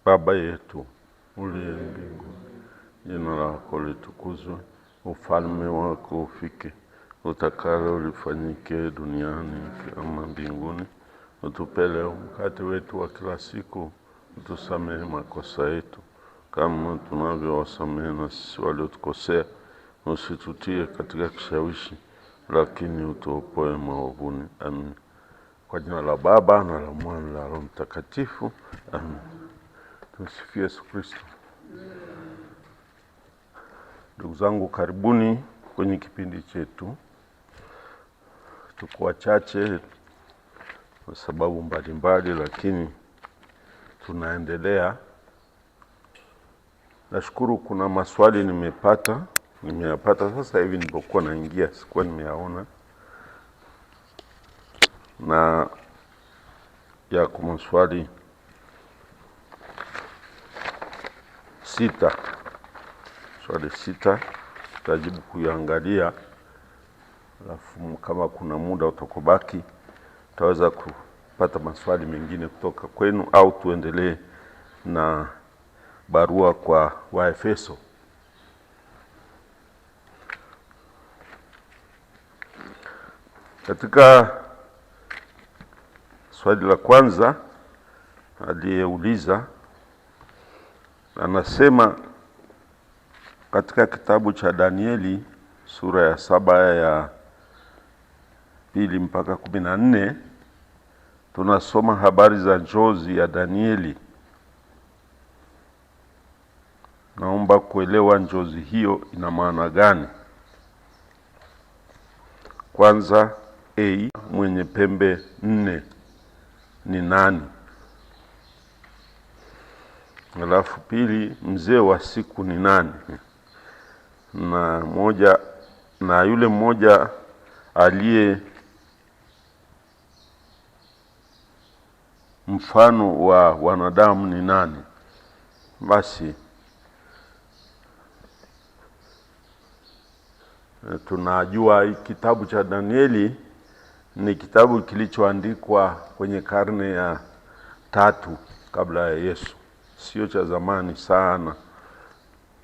Baba yetu uliye mbinguni, jina lako litukuzwe, ufalme wako ufike, utakalo lifanyike duniani kama mbinguni. Utupe leo mkate wetu wa kila siku, utusamehe makosa yetu kama tunavyowasamehe na sisi waliotukosea, usitutie katika kishawishi, lakini utuopoe maovuni. Amen. Kwa jina la Baba na la Mwana na la Roho Mtakatifu. Amen. Tumsifu Yesu Kristo. Ndugu zangu, karibuni kwenye kipindi chetu. Tuko wachache kwa sababu mbalimbali, lakini tunaendelea. Nashukuru kuna maswali nimeyapata sasa hivi nilipokuwa naingia, sikuwa nimeyaona. Na yako maswali 6. Swali 6 tutajibu kuangalia, alafu kama kuna muda utakobaki tutaweza kupata maswali mengine kutoka kwenu, au tuendelee na barua kwa Waefeso. Katika swali la kwanza aliyeuliza anasema katika kitabu cha Danieli sura ya 7 ya 2 mpaka 14 tunasoma habari za njozi ya Danieli. Naomba kuelewa njozi hiyo ina maana gani. Kwanza, mwenye pembe 4 ni nani? Alafu pili, mzee wa siku ni nani? Na yule mmoja aliye mfano wa wanadamu ni nani? Basi tunajua kitabu cha Danieli ni kitabu kilichoandikwa kwenye karne ya 3 kabla ya Yesu. Sio cha zamani sana.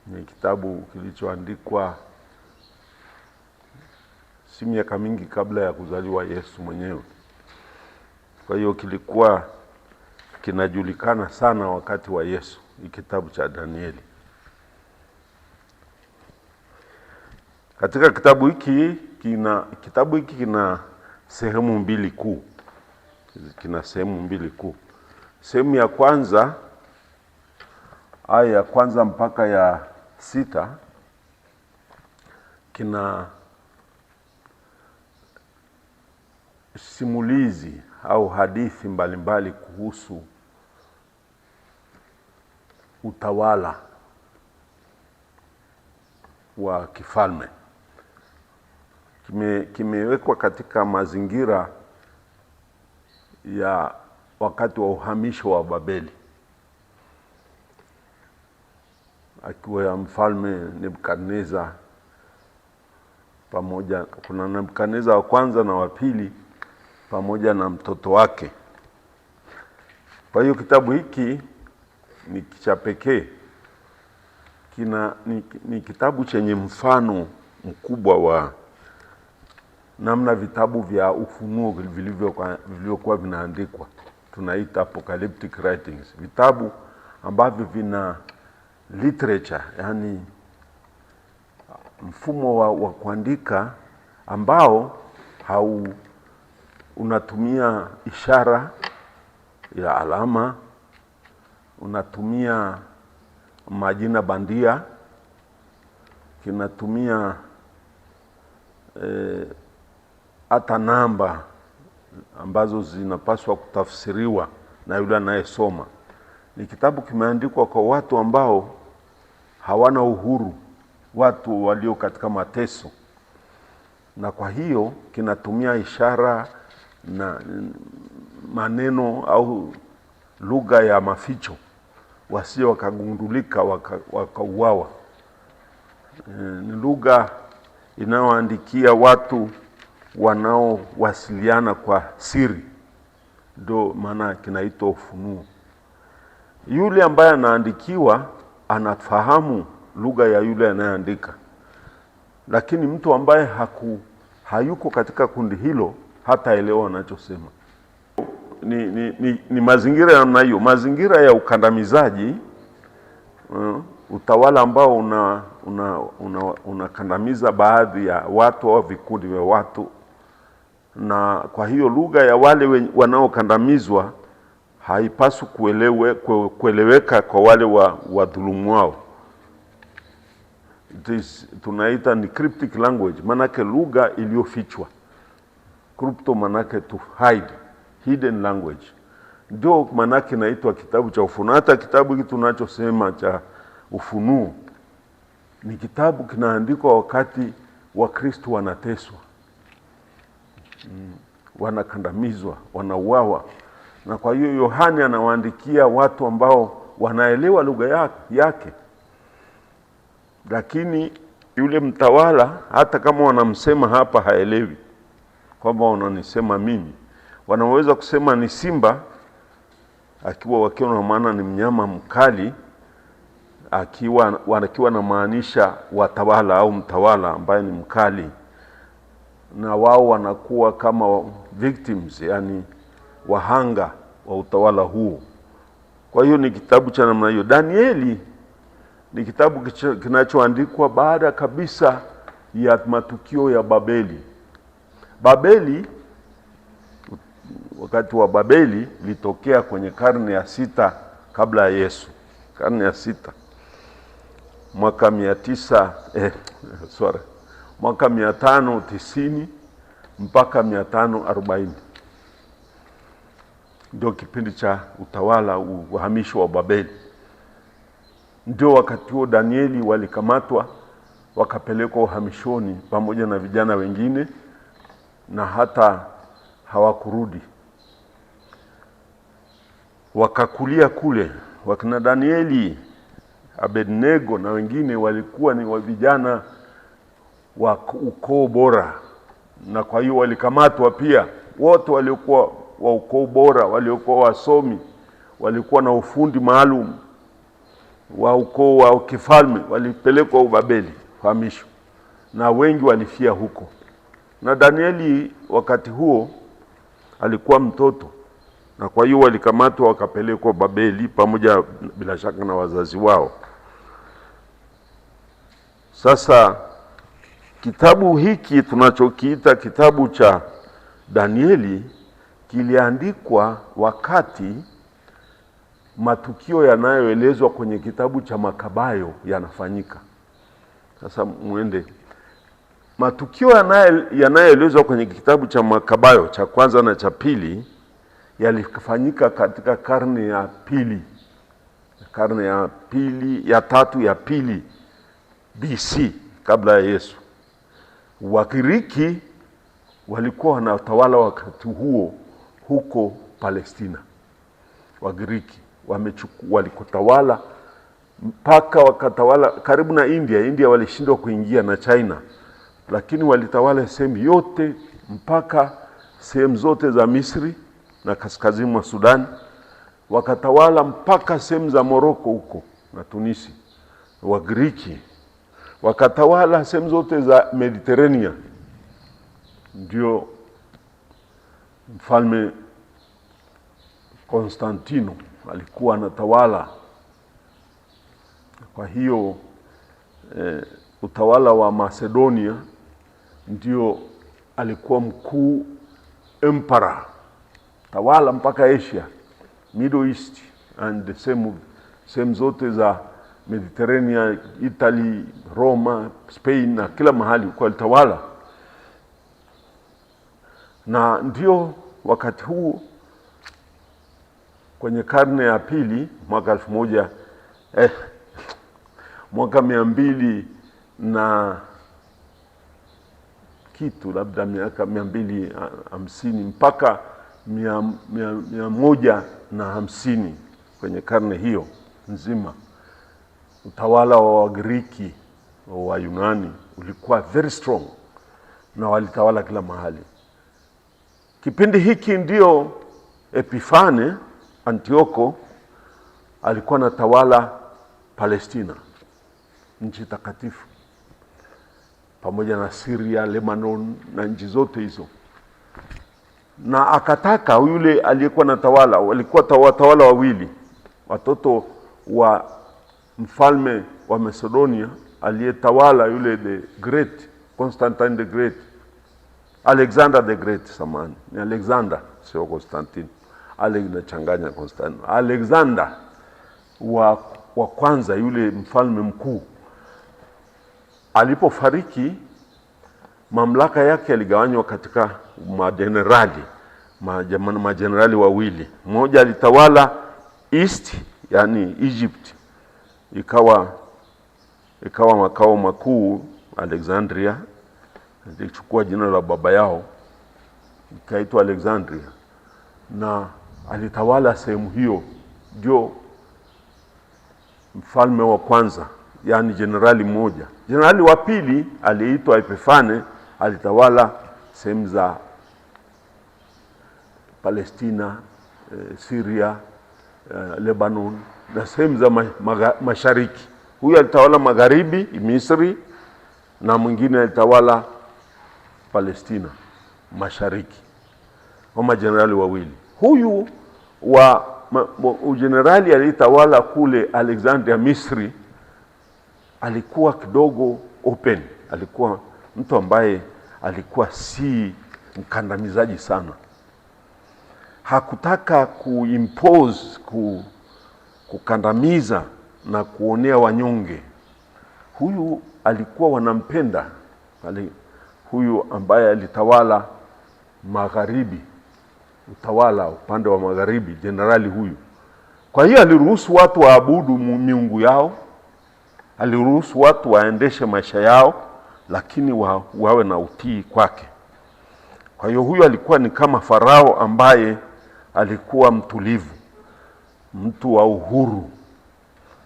Ni kitabu kilichoandikwa si miaka mingi kabla ya kuzaliwa Yesu mwenyewe. Kwa hiyo kilikuwa kinajulikana sana wakati wa Yesu, kitabu cha Danieli. Katika kitabu hiki kina sehemu mbili kuu. Sehemu ya kwanza, aya ya kwanza mpaka ya 6, kina simulizi au hadithi mbalimbali kuhusu utawala wa kifalme. Kimewekwa katika mazingira ya wakati wa uhamisho wa Babeli, akiwa ya mfalme Nebukadneza pamoja, kuna Nebukadneza wa kwanza na wa pili pamoja na mtoto wake. Kwa hiyo kitabu hiki ni cha pekee. Ni kitabu chenye mfano mkubwa wa namna vitabu vya ufunuo vilivyokuwa vinaandikwa. Tunaita apocalyptic writings, vitabu ambavyo vina literature, yani mfumo wa kuandika ambao unatumia ishara ya alama, unatumia majina bandia, kinatumia hata namba ambazo zinapaswa kutafsiriwa na yule anayesoma. Ni kitabu kimeandikwa kwa watu ambao hawana uhuru, watu walio katika mateso, na kwa hiyo kinatumia ishara na maneno au lugha ya maficho, wasio wakagundulika wakauawa. Ni lugha inayoandikia watu wanaowasiliana kwa siri, ndio maana kinaitwa ufunuo. Yule ambaye anaandikiwa anafahamu lugha ya yule anayeandika, lakini mtu ambaye hayuko katika kundi hilo hataelewa anachosema. Ni mazingira ya namna hiyo, mazingira ya ukandamizaji, utawala ambao unakandamiza baadhi ya watu au vikundi vya watu, na kwa hiyo lugha ya wale wanaokandamizwa haipaswi kueleweka kwa wale wadhulumu wao. Tunaita ni cryptic language, manake lugha iliyofichwa. Crypto manake to hide, hidden language. Ndio manake naitwa kitabu cha Ufunuo. Hata kitabu hiki tunachosema cha Ufunuo ni kitabu kinaandikwa wakati Wakristo wanateswa, wanakandamizwa, wanauawa. Na kwa hiyo Yohane anawaandikia watu ambao wanaelewa lugha yake. Lakini yule mtawala, hata kama wanamsema hapa haelewi kwamba wananisema mimi. Wanaweza kusema ni simba, wakiwa na maana ni mnyama mkali, wakiwa na maanisha watawala au mtawala ambaye ni mkali, na wao wanakuwa kama victims, yani wahanga wa utawala huo. Kwa hiyo ni kitabu cha namna hiyo. Danieli ni kitabu kinachoandikwa baada kabisa ya matukio ya Babeli. Wakati wa Babeli litokea kwenye karne ya 6 kabla ya Yesu. Karne ya 6. Mwaka 590 mpaka 540. Ndio kipindi cha utawala, uhamisho wa Babeli. Ndio wakati huo Danieli walikamatwa, wakapelekwa uhamishoni pamoja na vijana wengine, na hata hawakurudi. Wakakulia kule. Wakina Danieli, Abednego na wengine walikuwa ni vijana wa ukoo bora, na kwa hiyo walikamatwa pia. Wote waliokuwa wa ukoo bora, waliokuwa wasomi, walikuwa na ufundi maalum wa ukoo wa kifalme, walipelekwa Babeli uhamisho, na wengi walifia huko. Na Danieli wakati huo alikuwa mtoto, na kwa hiyo walikamatwa wakapelekwa Babeli pamoja bila shaka na wazazi wao. Sasa kitabu hiki tunachokiita kitabu cha Danieli kiliandikwa wakati matukio yanayoelezwa kwenye kitabu cha Makabayo yanafanyika. Sasa muende, matukio yanayoelezwa kwenye kitabu cha Makabayo cha kwanza na cha pili yalifanyika katika karne ya tatu ya pili BC kabla ya Yesu. Wagiriki walikuwa wanatawala wakati huo huko Palestina. Wagiriki walikotawala mpaka wakatawala karibu na India walishindwa kuingia, na China, lakini walitawala sehemu yote mpaka sehemu zote za Misri na kaskazini mwa Sudan. Wakatawala mpaka sehemu za Morocco huko na Tunisi. Wagiriki wakatawala sehemu zote za Mediterranean. Ndio mfalme Konstantino alikuwa anatawala. Kwa hiyo utawala wa Macedonia ndio alikuwa mkuu emperor, tawala mpaka Asia, Middle East and the same zote za Mediterranean, Italy, Roma, Spain na kila mahali kwa tawala. Na ndio wakati huu kwenye karne ya pili mwaka 200 na kitu, labda miaka 250 mpaka 150 kwenye karne hiyo nzima, utawala wa Wagiriki wa Yunani ulikuwa very strong na walitawala kila mahali. Kipindi hiki ndio Epifane Antioko alikuwa anatawala Palestina, nchi takatifu, pamoja na Syria, Lebanon na nchi zote hizo. Na akataka yule aliyekuwa anatawala, walikuwa watawala wawili, watoto wa mfalme wa Macedonia aliyetawala yule the Great, Constantine the Great, Alexander the Great, samani ni Alexander sio Constantine, inachanganya Constantine. Alexander wa kwanza, yule mfalme mkuu, alipofariki mamlaka yake yaligawanywa katika majenerali wawili. Mmoja alitawala East, yani Egypt, ikawa makao makuu Alexandria, ilichukua jina la baba yao ikaitwa Alexandria, na alitawala sehemu hiyo. Ndio mfalme wa kwanza, yani jenerali mmoja. Jenerali wa pili aliitwa Epifane, alitawala sehemu za Palestina, Syria, Lebanon na sehemu za mashariki. Huyu alitawala magharibi, Misri, na mwingine alitawala Palestina mashariki. Kama jenerali wawili. Huyu jenerali alitawala kule Alexandria, Misri, alikuwa kidogo open. Alikuwa mtu ambaye alikuwa si mkandamizaji sana. Hakutaka kuimpose, kukandamiza na kuonea wanyonge. Huyu alikuwa wanampenda, huyu ambaye alitawala magharibi, utawala upande wa magharibi, jenerali huyu. Kwa hiyo aliruhusu watu waabudu miungu yao, aliruhusu watu waendeshe maisha yao, lakini wawe na utii kwake. Kwa hiyo huyu alikuwa ni kama Farao ambaye alikuwa mtulivu, mtu wa uhuru,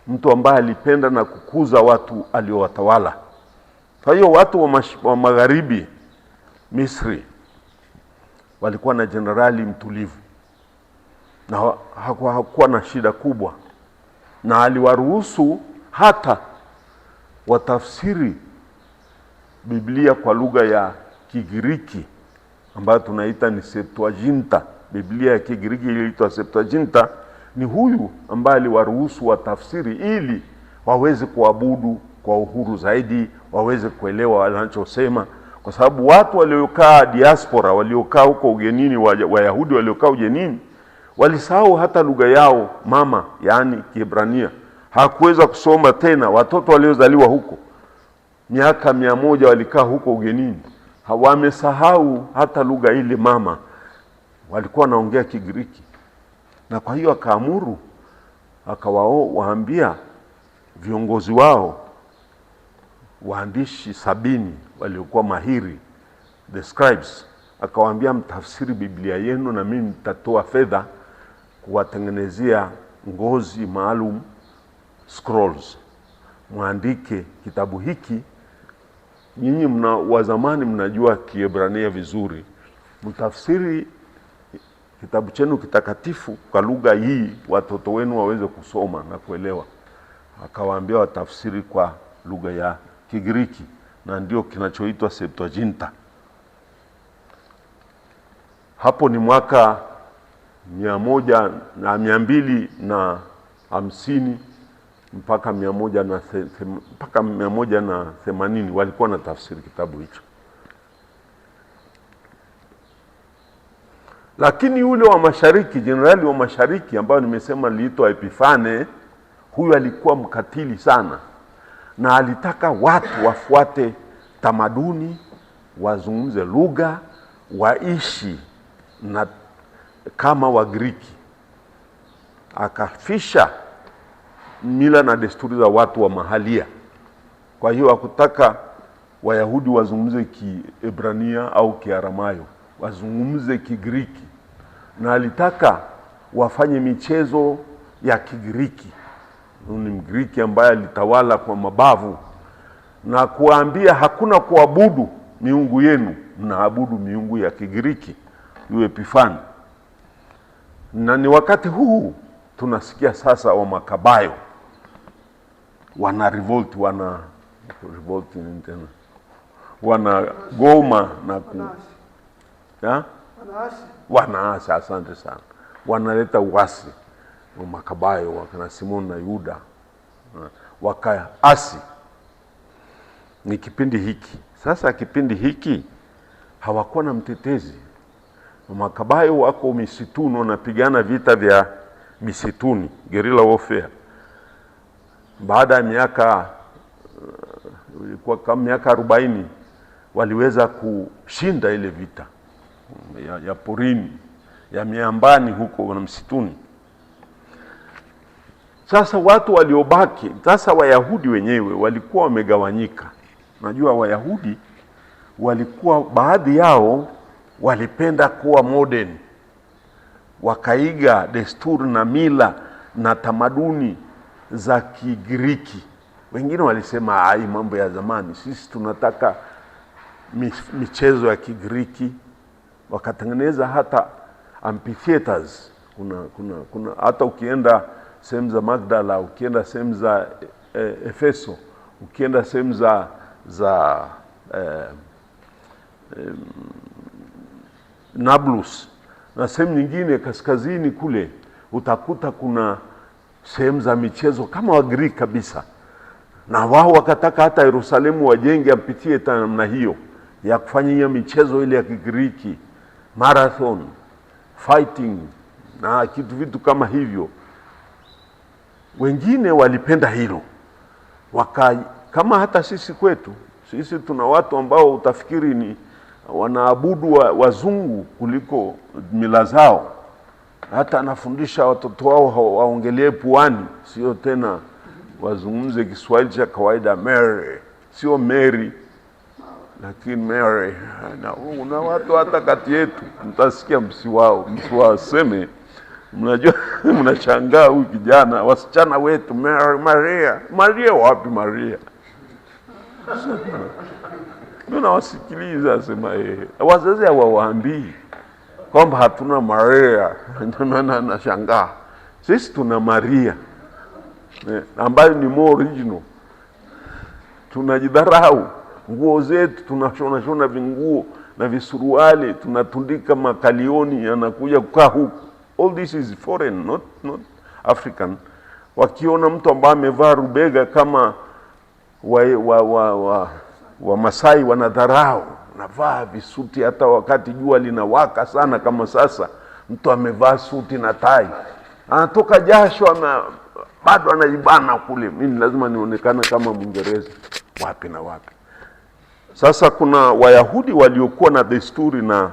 mtu ambaye alipenda na kukuza watu aliowatawala. Kwa hiyo watu wa magharibi, Misri, walikuwa na jenerali mtulivu na hakuwa na shida kubwa, na aliwaruhusu hata watafsiri Biblia kwa lugha ya Kigiriki ambayo tunaita ni Septuaginta. Biblia ya Kigiriki iliitwa Septuaginta. Ni huyu ambaye aliwaruhusu watafsiri ili waweze kuabudu kwa uhuru zaidi, waweze kuelewa wanachosema, kwa sababu watu waliokaa diaspora, waliokaa huko ugenini, Wayahudi waliokaa ugenini, walisahau hata lugha yao mama, yani Kiebrania. Hakuweza kusoma tena. Watoto waliozaliwa huko miaka 100 walikaa huko ugenini, hawamesahau hata lugha ile mama, walikuwa wanaongea Kigiriki. Na kwa hiyo akaamuru, akawaambia viongozi wao, waandishi 70 waliokuwa mahiri, the scribes, akawaambia mtafsiri Biblia yenu na mimi nitatoa fedha kuwatengenezea ngozi maalum, scrolls, muandike kitabu hiki. Nyinyi wa zamani mnajua Kiebrania vizuri, mtafsiri kitabu chenu kitakatifu kwa lugha hii, watoto wenu waweze kusoma na kuelewa. Akawaambia watafsiri kwa lugha ya Kigiriki, na ndio kinachoitwa Septuaginta. Hapo ni mwaka 250 mpaka 180 walikuwa na tafsiri kitabu hicho. Lakini yule wa mashariki, jenerali wa mashariki ambayo nimesema aliitwa Epifane, huyu alikuwa mkatili sana, na alitaka watu wafuate tamaduni, wazungumze lugha, waishi na kama Wagiriki. Akafisha mila na desturi za watu wa mahalia. Kwa hiyo hakutaka Wayahudi wazungumze Kiebrania au Kiaramayo, wazungumze Kigiriki. Na alitaka wafanye michezo ya Kigiriki. Ni Mgiriki ambaye alitawala kwa mabavu, na kuambia hakuna kuabudu miungu yenu, mnaabudu miungu ya Kigiriki, yule Epifani. Na ni wakati huu tunasikia sasa wa Makabayo wana revolt, wana goma na wanaasi. Asante sana. Wanaleta uasi wa Makabayo, wakina Simon na Yuda wakaasi. Ni kipindi hiki sasa. Kipindi hiki hawakuwa na mtetezi. Makabayo wako misituni, wanapigana vita vya misituni, guerrilla warfare. Baada ya miaka ilikuwa kama miaka 40 waliweza kushinda ile vita ya porini, ya miambani huko na msituni. Sasa watu waliobaki, sasa Wayahudi wenyewe walikuwa wamegawanyika. Najua Wayahudi walikuwa baadhi yao walipenda kuwa modern, wakaiga desturi na mila na tamaduni za Kigiriki. Wengine walisema ai, mambo ya zamani, sisi tunataka michezo ya Kigiriki. Wakatengeneza hata amphitheaters. Kuna hata ukienda sehemu za Magdala, ukienda sehemu za Efeso, ukienda sehemu za Nablus na sehemu nyingine kaskazini kule, utakuta kuna sehemu za michezo kama Wagiriki kabisa. Na wao wakataka hata Yerusalemu wajenge amphitheater namna hiyo ya kufanya hiyo michezo ile ya Kigiriki, marathon, fighting na vitu kama hivyo. Wengine walipenda hilo. Kama hata sisi kwetu, sisi tuna watu ambao utafikiri ni wanaabudu wazungu kuliko mila zao. Hata anafundisha watoto wao waongelee puani, sio tena wazungumze Kiswahili cha kawaida. Mary, sio Mary, lakini Mary. Na watu hata kati yetu mtasikia msiwaseme, mnajua mnashangaa huyu kijana, wasichana wetu Mary, Maria wapi Maria? Ndio wasikiliza sema wazazi hawawaambii kwamba hatuna Maria. Na shangaa sisi tuna Maria ambayo ni more original. Tunajidharau, nguo zetu tunashona vinguo na visuruali, tunatundika makalioni yanakuja kukaa huku. All this is foreign, not African. Wakiona mtu ambaye amevaa rubega kama wa Masai wanadharau, navaa visuti hata wakati jua linawaka sana kama sasa. Mtu amevaa suti na tai, anatoka jasho bado anajibana kule. Mimi lazima nionekane kama Mwingereza. Wapi na wapi? Sasa kuna Wayahudi waliokuwa na desturi na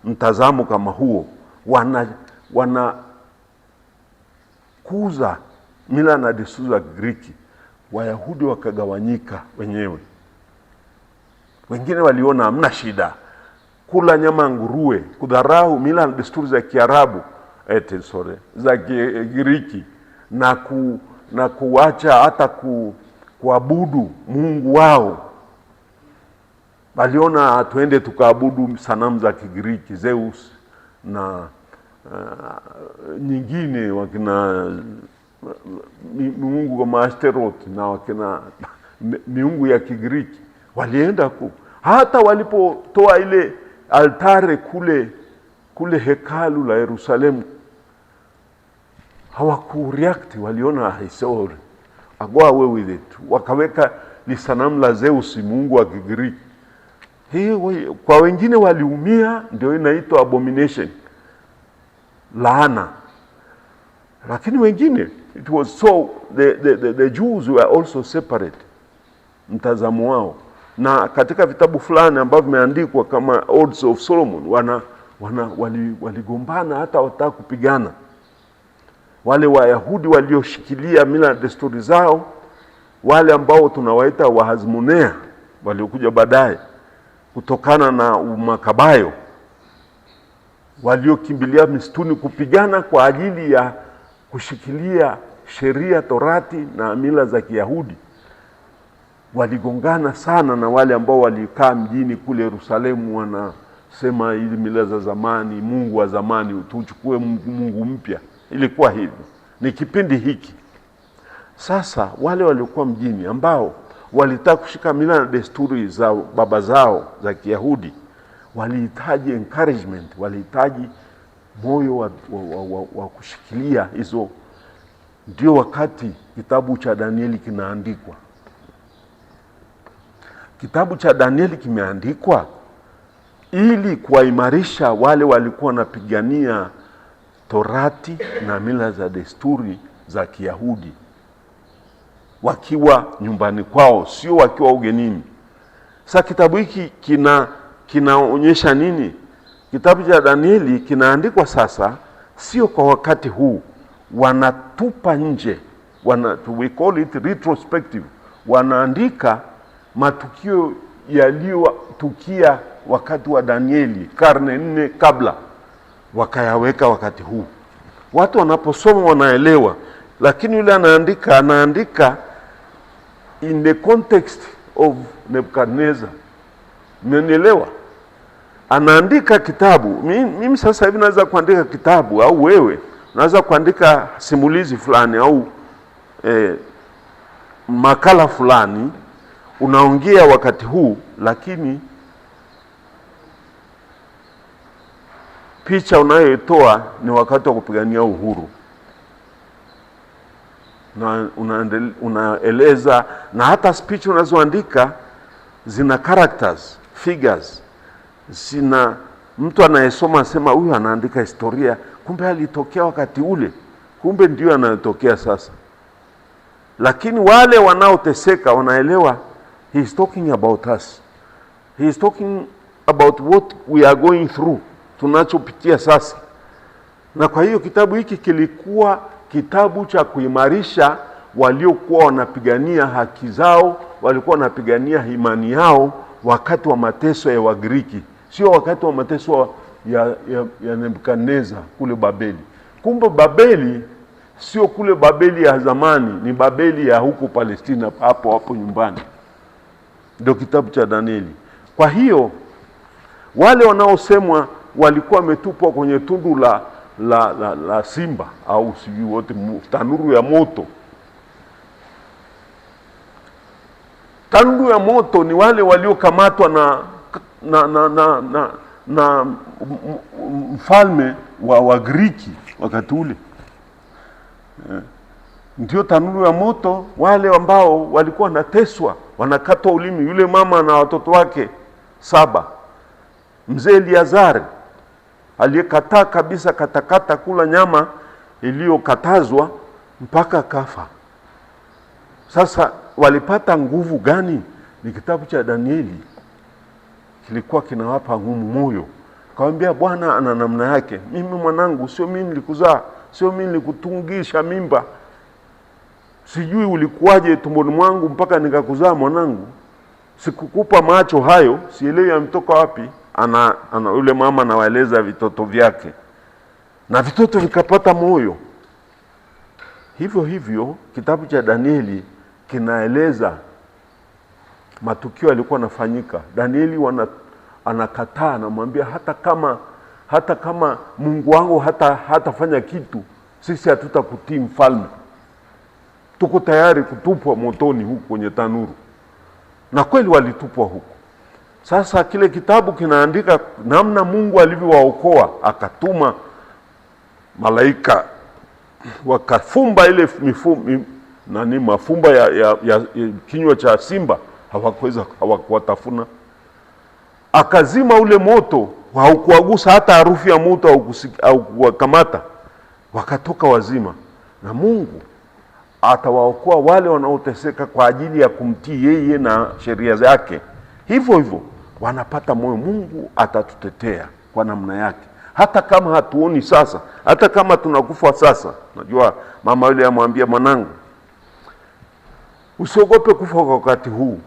mtazamo kama huo, kuza mila na desturi za Kigiriki. Wayahudi wakagawanyika wenyewe. Wengine waliona hamna shida kula nyama nguruwe, kudharau mila na desturi za Kiarabu za Kigiriki na kuacha hata kuabudu Mungu wao. Waliona tuende tukaabudu sanamu za Kigiriki, Zeus na nyingine, wakina miungu kama Asteroth na wakina miungu ya Kigiriki. Walienda hata walipotoa ile altare kule hekalu la Yerusalemu, hawakureact. Waliona sorry, go away with it. Wakaweka ni sanamu la Zeus, mungu wa Kigiriki. Hiyo kwa wengine waliumia, ndio inaitwa abomination, laana. Lakini wengine, it was so the Jews were also separate, mtazamo wao. Na katika vitabu fulani ambavyo vimeandikwa kama Odes of Solomon, waligombana hata wataka kupigana. Wale Wayahudi walioshikilia mila na desturi zao, wale ambao tunawaita Wahazmonea waliokuja baadaye kutokana na Makabayo, waliokimbilia msituni kupigana kwa ajili ya kushikilia sheria, Torati na mila za Kiyahudi. Waligongana sana na wale ambao walikaa mjini kule Yerusalemu, wanasema hizi mila za zamani, Mungu wa zamani tuchukue Mungu mpya. Ilikuwa hivyo. ni kipindi hiki. Sasa wale waliokuwa mjini ambao walitaka kushika mila na desturi za baba zao za Kiyahudi, walihitaji encouragement, walihitaji moyo wa kushikilia hizo. Ndio wakati kitabu cha Danieli kinaandikwa. Kitabu cha Danieli kimeandikwa ili kuwaimarisha wale walikuwa wanapigania Torati na mila za desturi za Kiyahudi wakiwa nyumbani kwao, sio wakiwa ugenini. Sasa kitabu hiki kinaonyesha nini? Kitabu cha Danieli kinaandikwa sasa, sio kwa wakati huu. Wanatupa nje, we call it retrospective. Wanaandika matukio yaliyotukia wakati wa Danieli karne 4 kabla, wakayaweka wakati huu. Watu wanaposoma wanaelewa, lakini yule anaandika in the context of Nebuchadnezzar. Mmenielewa? Anaandika kitabu. Mimi sasa hivi naweza kuandika kitabu, au wewe unaweza kuandika simulizi fulani au makala fulani, unaongea wakati huu, lakini picha unayoitoa ni wakati wa kupigania uhuru. Na unaeleza, na hata speech unazoandika zina characters, figures. Sina mtu anayesoma asema huyu anaandika historia, kumbe alitokea wakati ule, kumbe ndio anayotokea sasa. Lakini wale wanaoteseka wanaelewa, he is talking about us. He is talking about what we are going through, tunachopitia sasa. Na kwa hiyo kitabu hiki kilikuwa kitabu cha kuimarisha waliokuwa wanapigania haki zao, walikuwa wanapigania imani yao wakati wa mateso ya Wagiriki, sio wakati wa mateso ya Nebukadneza kule Babeli. Kumbe Babeli sio kule Babeli ya zamani, ni Babeli ya huko Palestina, hapo nyumbani. Ndio kitabu cha Danieli. Kwa hiyo wale wanaosemwa walikuwa wametupwa kwenye tundu la simba au sijui wote, tanuru ya moto. Tanuru ya moto ni wale waliokamatwa na mfalme wa Wagiriki wakati ule. Ndio tanuru ya moto, wale ambao walikuwa wanateswa, wanakatwa ulimi. Yule mama na watoto wake 7, mzee Eliazari aliyekataa kabisa katakata kula nyama iliyokatazwa mpaka kafa. Sasa walipata nguvu gani? Ni kitabu cha Danieli kilikuwa kinawapa ngumu moyo. Kawaambia Bwana ana namna yake. Mimi mwanangu, sio mimi nilikuzaa, sio mimi nilikutungisha mimba, sijui ulikuwaje tumboni mwangu mpaka nikakuzaa mwanangu. Sikukupa macho hayo, sielewi yametoka wapi. Ana yule mama anawaeleza vitoto vyake, na vitoto vikapata moyo. Hivyo kitabu cha Danieli kinaeleza matukio yalikuwa yanafanyika. Danieli anakataa, anamwambia hata kama Mungu wangu hatafanya kitu, sisi hatutakutii mfalme. Tuko tayari kutupwa motoni huko kwenye tanuru. Na kweli walitupwa huko. Sasa kile kitabu kinaandika namna Mungu alivyowaokoa, akatuma malaika wakafumba ile mafumba ya kinywa cha simba, hawakuwatafuna. Akazima ule moto, haukuwagusa hata harufu ya moto au kuwakamata, wakatoka wazima. Na Mungu atawaokoa wale wanaoteseka kwa ajili ya kumtii yeye na sheria zake. Hivyo wanapata moyo, Mungu atatutetea kwa namna yake. Hata kama hatuoni sasa, hata kama tunakufa sasa. Najua mama yule amwambia mwanangu, usiogope kufa kwa wakati huu.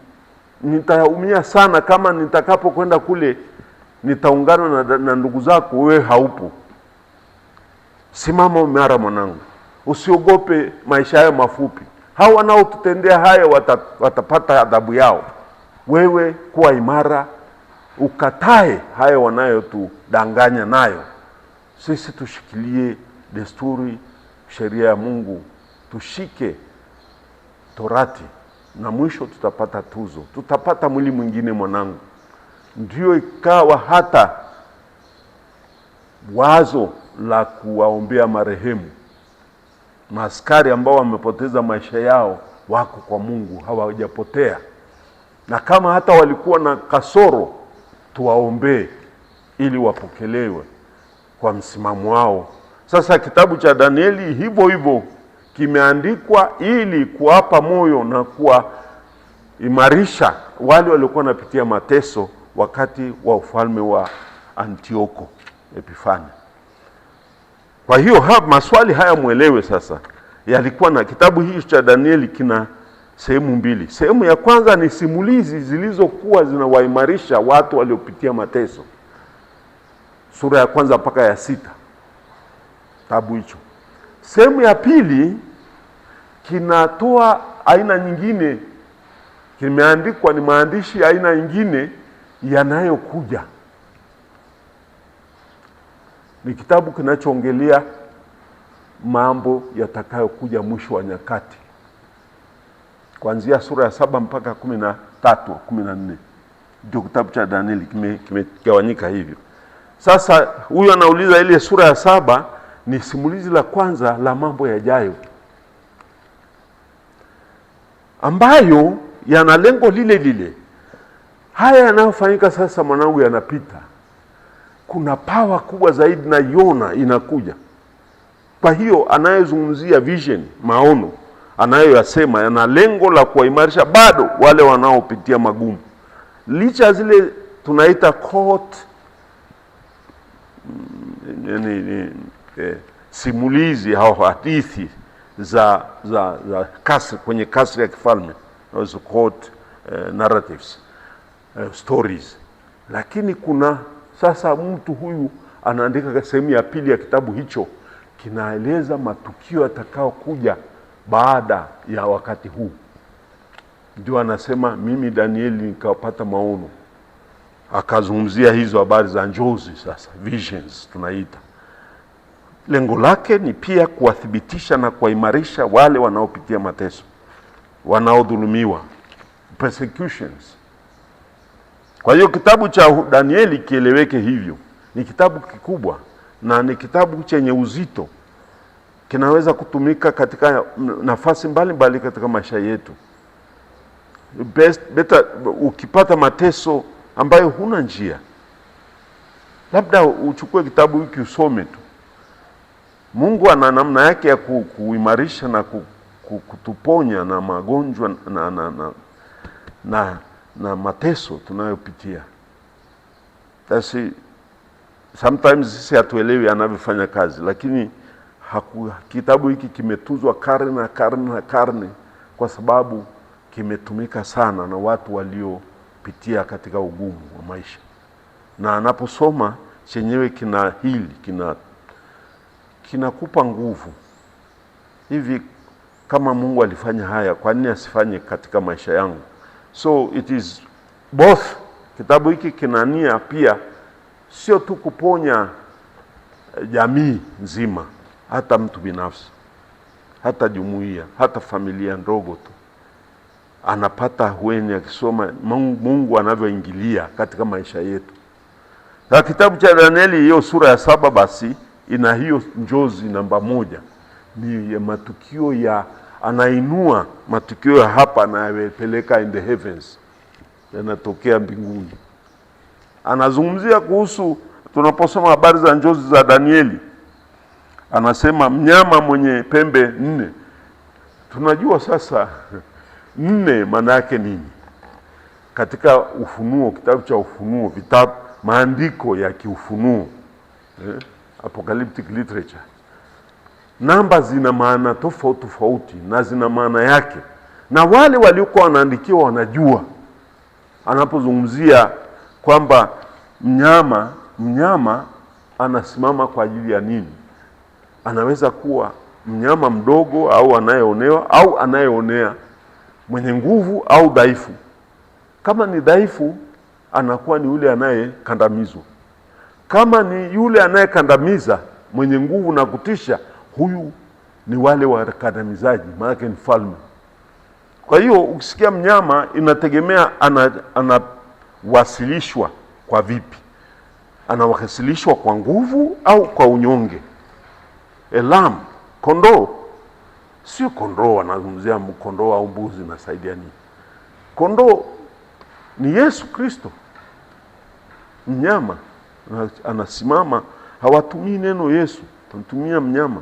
Nitaumia sana kama nitakapokwenda kule, nitaungana na ndugu zako, wewe haupo. Simama imara mwanangu, usiogope maisha hayo mafupi. Hao wanaotutendea haya watapata adhabu yao. Wewe kuwa imara, ukatae hayo wanayotudanganya nayo. Sisi tushikilie desturi sheria ya Mungu, tushike Torati, na mwisho tutapata tuzo, tutapata mwili mwingine mwanangu. Ndio ikawa hata wazo la kuwaombea marehemu. Maaskari ambao wamepoteza maisha yao wako kwa Mungu, hawajapotea. Na kama hata walikuwa na kasoro, tuwaombee ili wapokelewe kwa msimamo wao. Sasa kitabu cha Danieli hivyo hivyo kimeandikwa ili kuwapa moyo na kuwaimarisha wale waliokuwa wanapitia mateso wakati wa ufalme wa Antioko Epifani. Kwa hiyo maswali haya muelewe sasa, yalikuwa na kitabu hiki cha Danieli kina sehemu mbili. Sehemu ya kwanza ni simulizi zilizokuwa zinawaimarisha watu waliopitia mateso. Sura ya kwanza mpaka ya 6. Kitabu hicho. Sehemu ya pili kinatoa aina nyingine, kimeandikwa ni maandishi aina nyingine yanayokuja. Ni kitabu kinachoongelea mambo yatakayokuja mwisho wa nyakati. Kuanzia sura ya 7 mpaka 13, 14. Ndio kitabu cha Danieli kimegawanyika hivyo. Sasa huyu anauliza ile sura ya 7 ni simulizi la kwanza la mambo yajayo, ambayo yana lengo lile lile. Haya yanayofanyika sasa mwanangu yanapita. Kuna power kubwa zaidi na Yona inakuja. Kwa hiyo anayezungumzia vision, maono anayoyasema yana lengo la kuwaimarisha bado wale wanaopitia magumu. Licha zile tunaita court simulizi au hadithi za kasri, kwenye kasri ya kifalme, those court narratives, stories. Lakini kuna sasa mtu huyu anaandika sehemu ya pili ya kitabu hicho, kinaeleza matukio yatakao kuja baada ya wakati huu. Ndio anasema mimi Danieli nikapata maono. Akazungumzia hizo habari za njozi, sasa visions tunaita. Lengo lake ni pia kuwathibitisha na kuwaimarisha wale wanaopitia mateso, wanaodhulumiwa, persecutions. Kwa hiyo kitabu cha Danieli kieleweke hivyo. Ni kitabu kikubwa na ni kitabu chenye uzito. Kinaweza kutumika katika nafasi mbalimbali katika maisha yetu. Better ukipata mateso ambayo huna njia, labda uchukue kitabu hiki usome tu. Mungu ana namna yake ya kuimarisha na kutuponya na magonjwa na mateso tunayopitia. Basi sometimes sisi hatuelewi anavyofanya kazi, lakini kitabu hiki kimetuzwa karne na karne na karne kwa sababu kimetumika sana na watu waliopitia katika ugumu wa maisha. Na anaposoma chenyewe kina hili, kinakupa nguvu. Hivi kama Mungu alifanya haya, kwa nini asifanye katika maisha yangu? So it is both. Kitabu hiki kinania pia sio tu kuponya jamii nzima, hata mtu binafsi, hata jumuiya, hata familia ndogo tu anapata hueni akisoma Mungu anavyoingilia katika maisha yetu. Na kitabu cha Danieli hiyo sura ya 7 basi ina hiyo njozi namba 1. Ni ya matukio ya anainua matukio ya hapa anayepeleka in the heavens, yanatokea mbinguni. Anazungumzia kuhusu, tunaposoma habari za njozi za Danieli, anasema mnyama mwenye pembe 4. Tunajua sasa 4 maana yake nini? Katika Ufunuo, kitabu cha Ufunuo, vitabu maandiko ya kiufunuo, apocalyptic literature, namba zina maana tofauti na zina maana yake, na wale waliokuwa wanaandikiwa wanajua. Anapozungumzia kwamba mnyama anasimama kwa ajili ya nini, anaweza kuwa mnyama mdogo au anayeonewa au anayeonea, mwenye nguvu au dhaifu. Kama ni dhaifu, anakuwa ni yule anayekandamizwa. Kama ni yule anayekandamiza, mwenye nguvu na kutisha, huyu ni wale wakandamizaji, maana ni falme. Kwa hiyo ukisikia mnyama inategemea anawasilishwa kwa vipi. Anawasilishwa kwa nguvu au kwa unyonge. Lamb, kondoo, sio kondoo anazungumzia kondoo au mbuzi nasaidia nini. Kondoo ni Yesu Kristo. Mnyama anasimama, hawatumii neno Yesu, wanatumia mnyama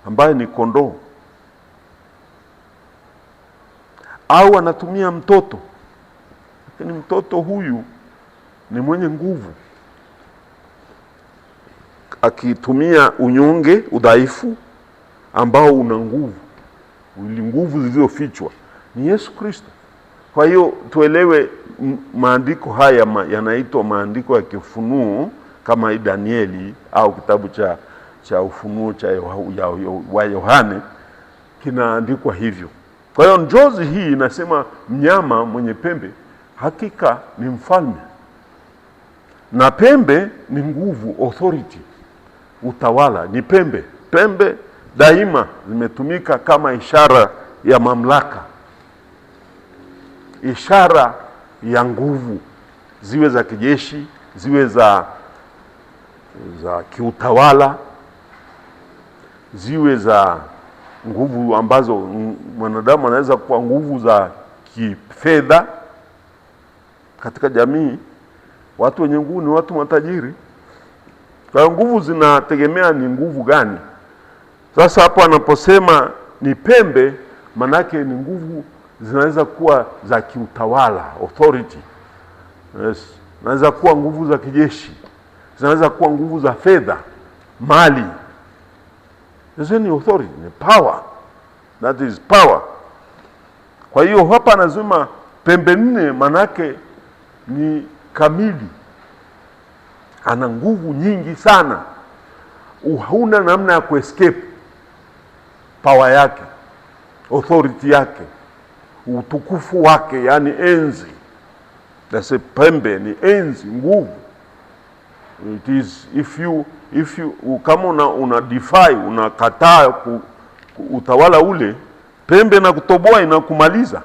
ambaye ni kondoo. Au anatumia mtoto, lakini mtoto huyu ni mwenye nguvu, akitumia unyonge, udhaifu ambao una nguvu, ili nguvu zilizofichwa ni Yesu Kristo. Kwa hiyo tuelewe maandiko haya yanaitwa maandiko ya kifunuo, kama Danieli au kitabu cha Ufunuo wa Yohane kinaandikwa hivyo. Kwa hiyo njozi hii inasema mnyama mwenye pembe hakika ni mfalme, na pembe ni nguvu, authority, utawala ni pembe. Pembe daima zimetumika kama ishara ya mamlaka, ishara ya nguvu, ziwe za kijeshi, ziwe za kiutawala, ziwe za nguvu ambazo mwanadamu anaweza kuwa nguvu za kifedha. Katika jamii watu wenye nguvu ni watu matajiri. Kwa nguvu zinategemea ni nguvu gani. Sasa hapo anaposema ni pembe, manake ni nguvu zinaweza kuwa za kiutawala, authority. Yes. Zinaweza kuwa nguvu za kijeshi, zinaweza kuwa nguvu za fedha, mali. Hizo ni authority, ni power. That is power. Kwa hiyo hapa anasema pembe nne, manake ni kamili. Ana nguvu nyingi sana. Huna namna ya kuescape power yake, authority yake, utukufu wake, yani enzi. That's a pembe ni enzi, nguvu. It is if you kama una defy, unakataa utawala ule, pembe na kutoboa inakumaliza.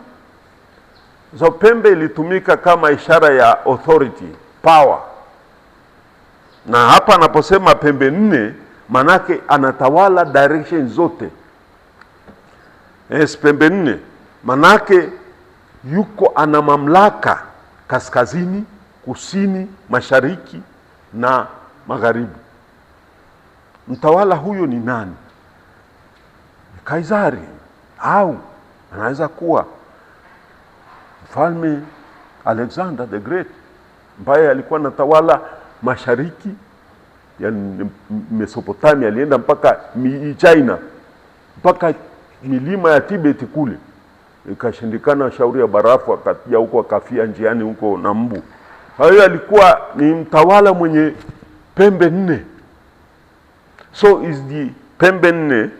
So pembe ilitumika kama ishara ya authority, power. Na hapa anaposema pembe nne, manake anatawala direction zote. Pembe nne, manake yuko ana mamlaka kaskazini, kusini, mashariki na magharibi. Mtawala huyo ni nani? Kaisari, au anaweza kuwa Mfalme Alexander the Great, ambaye alikuwa anatawala mashariki, yani Mesopotamia, alienda mpaka China, mpaka milima ya Tibet kule. Ikashindikana shauri ya barafu, akatia huko akafia njiani huko na mbu. Kwa hiyo alikuwa ni mtawala mwenye pembe nne. So is the pembe nne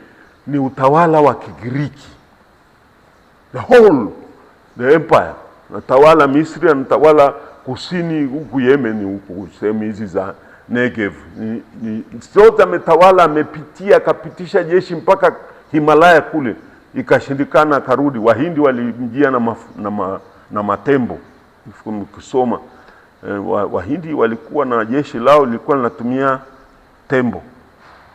ni utawala wa Kigiriki. The empire. Natawala Misri, natawala kusini huku Yemen, huku sehemu hizi za Negev. Sote ametawala, amepitia, akapitisha jeshi mpaka Himalaya kule. Ikashindikana, karudi. Wahindi walimjia na matembo. Kusoma Wahindi walikuwa na jeshi lao lilikuwa linatumia tembo,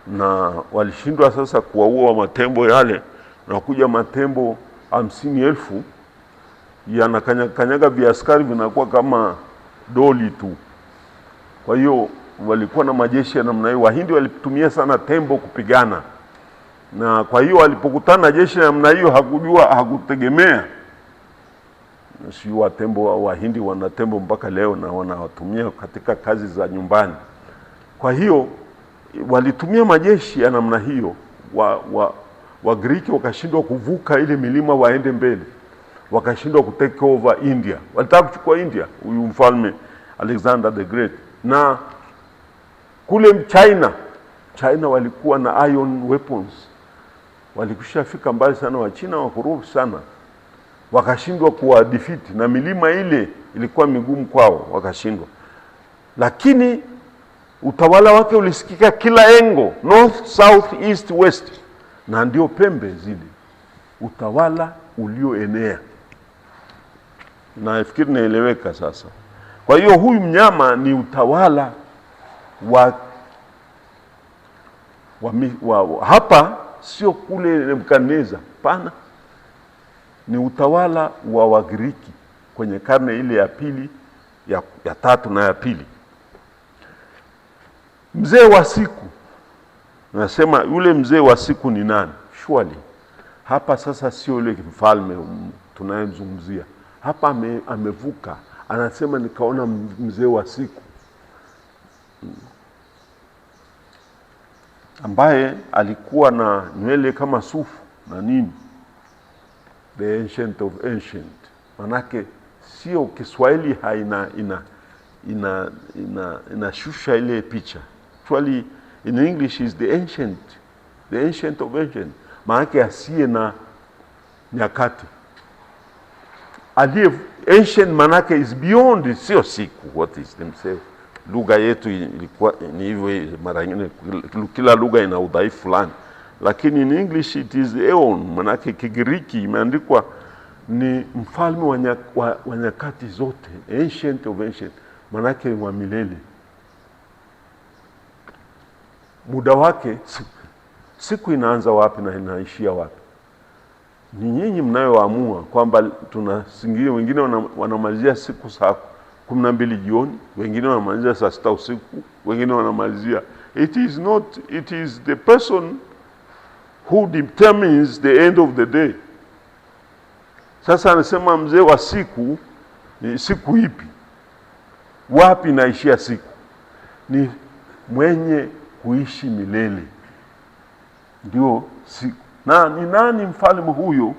na walishindwa sasa kuwaua matembo yale, na kuja matembo 50,000 yanakanyaga viaskari, vinakuwa kama doli tu. Kwa hiyo walikuwa na majeshi ya namna hiyo. Wahindi walitumia sana tembo kupigana, na kwa hiyo walipokutana jeshi ya namna hiyo hakutegemea. Sio tembo, Wahindi wana tembo mpaka leo na wanawatumia katika kazi za nyumbani. Kwa hiyo walitumia majeshi ya namna hiyo. Wagiriki wakashindwa kuvuka ile milima waende mbele, wakashindwa kutake over India. Walitaka kuchukua India, huyu mfalme Alexander the Great. Na kule China walikuwa na iron weapons, walikushafika mbali sana. wa China wakurufu sana, wakashindwa kuwa defeat, na milima ile ilikuwa migumu kwao, wakashindwa. Lakini utawala wake ulisikika kila engo, north, south, east, west. na ndio pembe zile, utawala ulioenea. Nafikiri naeleweka sasa. Kwa hiyo huyu mnyama ni utawala wa hapa, sio kule Nebukadneza, pana, ni utawala wa Wagiriki kwenye karne ile ya pili, ya tatu na ya pili. Mzee wa siku, nasema yule mzee wa siku ni nani? Surely hapa sasa sio yule mfalme tunayemzungumzia hapa, amevuka. Anasema nikaona mzee wa siku ambaye alikuwa na nywele kama sufu na nini, the ancient of ancient. Manake sio Kiswahili inashusha ile picha. Actually in English is the ancient of ancient. Manake asiye na nyakati. Aliye ancient manake is beyond, sio siku. What is themselves? Lugha yetu ilikuwa ni hivyo, mara nyingine kila lugha ina udhaifu fulani, lakini in English it is eon. Manake Kigiriki imeandikwa ni mfalme wa nyakati zote, ancient of ancient, manake wa milele. Muda wake, siku inaanza wapi na inaishia wapi? Ni nyinyi mnayoamua kwamba tunasingia. Wengine wanamalizia siku saa 12 jioni, wengine wanamalizia saa 6 usiku, wengine wanamalizia. It is the person who determines the end of the day. Sasa anasema mzee wa siku ni siku ipi? Wapi naishia siku? Ni mwenye kuishi milele, ndio siku. Na ni nani mfalme huyo?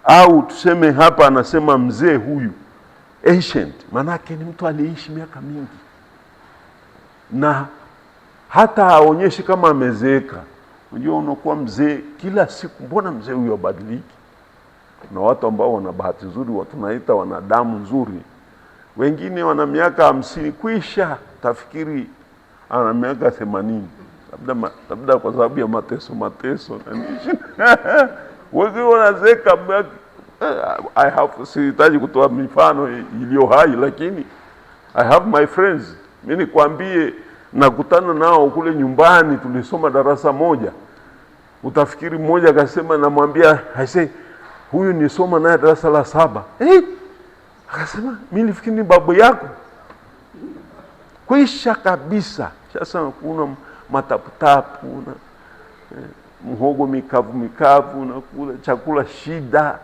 Au tuseme hapa anasema mzee huyu ancient, manake ni mtu aliishi miaka mingi, na hata haonyeshi kama amezeeka. Unajua unakuwa mzee kila siku, mbona mzee huyo abadiliki? Na watu ambao wana bahati nzuri, watu naita wana damu nzuri, wengine wana miaka 50 kuisha, tafikiri ana miaka 80, labda kwa sababu ya mateso wengine wanazeka. Sihitaji kutoa mifano iliyo hai, lakini I have my friends. Mimi nikwambie, nakutana nao kule nyumbani, tulisoma darasa moja. Utafikiri mmoja akasema, namwambia I huyu nisoma naye darasa la 7. Akasema mimi nilifikiri ni babu yako. Kuisha kabisa. Sasa kuna mataputapu na mhogo mikavu na kula chakula shida.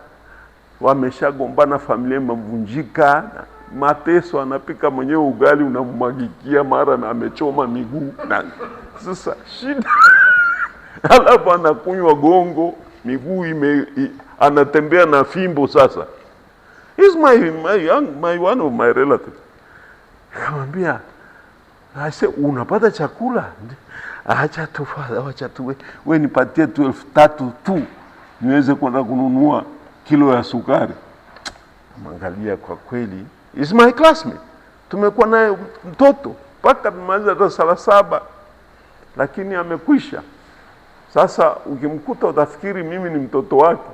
Wameshagombana, familia mavunjika, mateso. Anapika mwenyewe ugali unamwagikia, mara na amechoma miguu na sasa shida. Alafu anakunywa gongo, miguu anatembea na fimbo. Sasa is my one of my relatives. Kamwambia, unapata chakula? Acha tu wewe nipatie 12,000 tu niweze kwenda kununua kilo ya sukari. Mwangalia, kwa kweli is my classmate, tumekuwa naye mtoto mpaka tumaliza darasa la 7, lakini amekwisha. Sasa ukimkuta utafikiri mimi ni mtoto wake.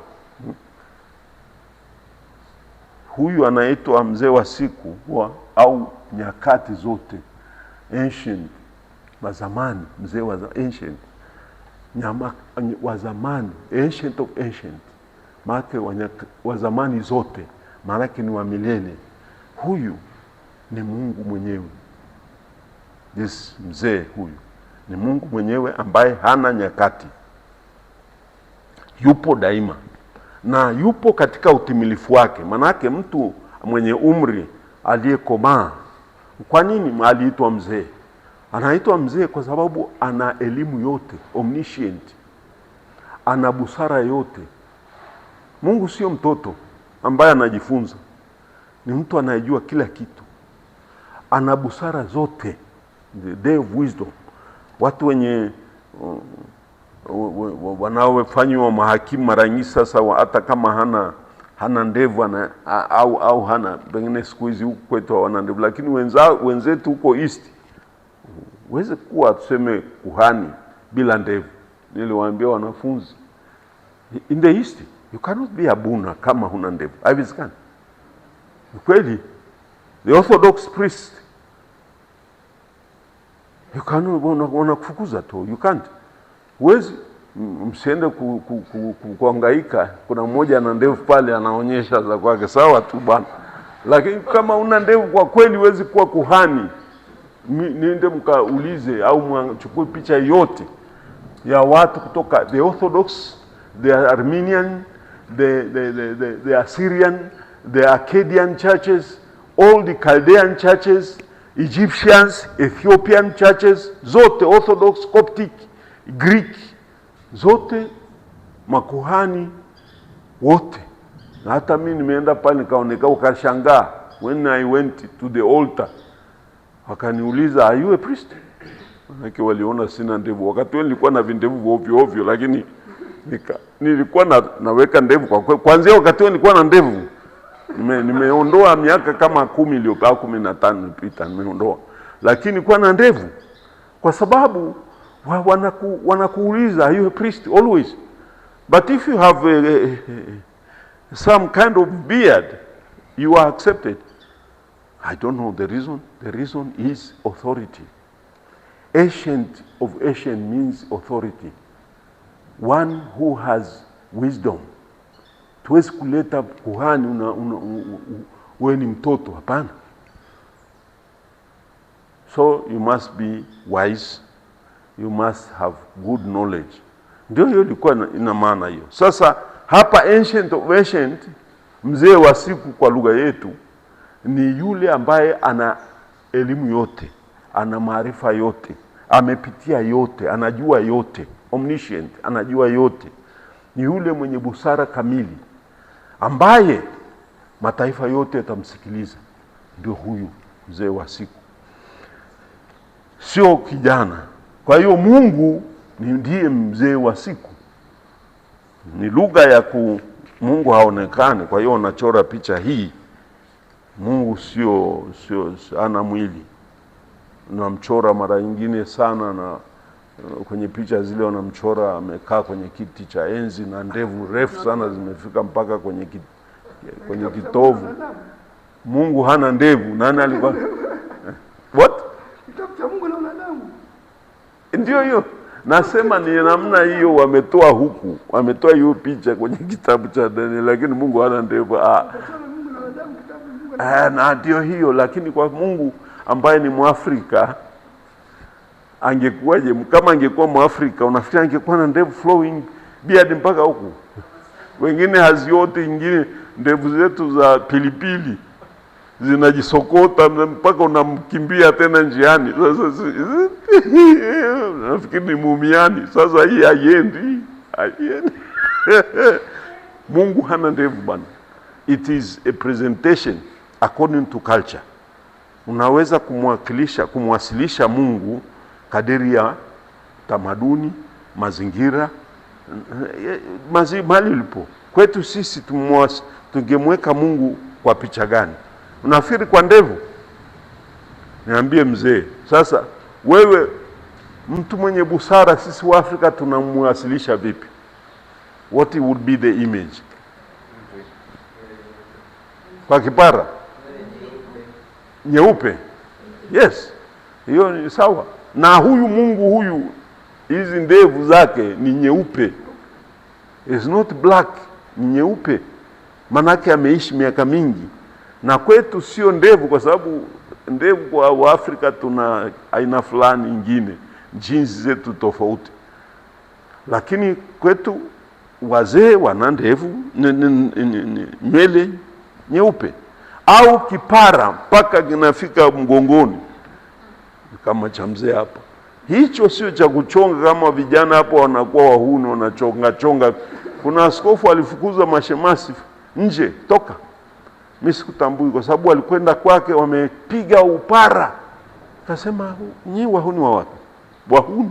Huyu anaitwa mzee wa siku au nyakati zote, ancient, wa zamani, mzee wa ancient, nyama wa zamani, ancient of ancient, maana wa zamani zote, maana ni wa milele. Huyu ni Mungu mwenyewe. Mzee huyu ni Mungu mwenyewe ambaye hana nyakati, yupo daima na yupo katika utimilifu wake. Manake mtu mwenye umri aliyekomaa, kwa nini aliitwa mzee? Anaitwa mzee kwa sababu ana elimu yote, omniscient, ana busara yote. Mungu sio mtoto ambaye anajifunza, ni mtu anayejua kila kitu, ana busara zote, the day of wisdom. Watu wenye wanaofanywa mahakimu mara nyingi sasa, hata kama hana ndevu au hana, pengine siku hizi huku kwetu wana ndevu, lakini wenzetu huko East uweze kuwa tuseme kuhani bila ndevu. Niliwaambia wanafunzi, In the East, you cannot be a Buna kama huna ndevu. Haiwezekani. Kweli, the Orthodox priest, you cannot, wanakufukuza tu, you can't. Huwezi, msiende kuhangaika, kuna mmoja ana ndevu pale anaonyesha za kwake, sawa tu bwana. Lakini kama una ndevu kwa kweli huwezi kuwa kuhani. Niende mkaulize au mchukue picha yote ya watu kutoka the Orthodox, the Armenian, the Assyrian, the Akkadian churches, all the Chaldean churches, Egyptians, Ethiopian churches, zote Orthodox, Coptic, Greek, zote makuhani wote. Na hata mimi nimeenda pale nikaoneka, ukashangaa when I went to the altar. Wakaniuliza, are you a priest? Manake waliona sina ndevu. Wakati nilikuwa na vindevu ovyo ovyo, lakini nilikuwa naweka ndevu kwa kweli. Kwanza wakati nilikuwa na ndevu. Nimeondoa miaka kama 10 iliyokaa 15 ilipita nimeondoa. Lakini nilikuwa na ndevu. Kwa sababu wanakuuliza, are you a priest? Always. But if you have some kind of beard, you are accepted. I don't know the reason. The reason is authority. Ancient of ancient means authority. One who has wisdom. Tuwezi kuleta kuhani wewe ni mtoto, hapana. So you must be wise. You must have good knowledge. Ndio hiyo ilikuwa ina maana hiyo. Sasa hapa ancient of ancient, mzee wa siku kwa lugha yetu, ni yule ambaye ana elimu yote, ana maarifa yote, amepitia yote, anajua yote, omniscient, anajua yote. Ni yule mwenye busara kamili, ambaye mataifa yote yatamsikiliza. Ndio huyu mzee wa siku, sio kijana. Kwa hiyo Mungu ndiye mzee wa siku. Ni lugha ya Mungu haonekane. Kwa hiyo unachora picha hii, Mungu sio ana mwili. Unamchora mara nyingine sana, na kwenye picha zile wanamchora amekaa kwenye kiti cha enzi na ndevu refu sana zimefika mpaka kwenye kitovu. Mungu hana ndevu. Nani alikuwa? What? Kitabu cha Mungu na wanadamu. Ndio hiyo. Nasema ni namna hiyo wametoa huku. Wametoa hiyo picha kwenye kitabu cha Daniel, lakini Mungu hana ndevu. Na ndio hiyo, lakini kwa Mungu ambaye ni Mwafrika, angekuwaje? Kama angekuwa Mwafrika, unafikiri angekuwa na ndevu flowing beard mpaka huku? Wengine haziote, ingine ndevu zetu za pilipili zinajisokota mpaka unamkimbia tena njiani. Sasa nafikiri ni mumiani. Sasa hii haiendi. Mungu hana ndevu bana. It is a presentation according to culture. Unaweza kumwasilisha Mungu kadiri ya tamaduni, mazingira, mahali ulipo. Kwetu sisi tungemweka Mungu kwa picha gani? Unafikiri kwa ndevu? Niambie mzee. Sasa wewe mtu mwenye busara, sisi wa Afrika tunamwasilisha vipi? What would be the image? Kwa kipara nyeupe. Yes, hiyo ni sawa. Na huyu Mungu huyu, hizi ndevu zake ni nyeupe. It's not black, ni nyeupe. Manake ameishi miaka mingi. Na kwetu sio ndevu, kwa sababu ndevu kwa Waafrika tuna aina fulani nyingine, jinsi zetu tofauti. Lakini kwetu wazee wana ndevu, nywele nyeupe au kipara mpaka kinafika mgongoni kama cha mzee hapa. Hicho sio cha kuchonga kama vijana hapo wanakuwa wahuni wanachonga. Kuna askofu alifukuza mashemasi nje, toka. Mimi sikutambui kwa sababu alikwenda kwake wamepiga upara. Akasema nyinyi wahuni wa wapi? Wahuni.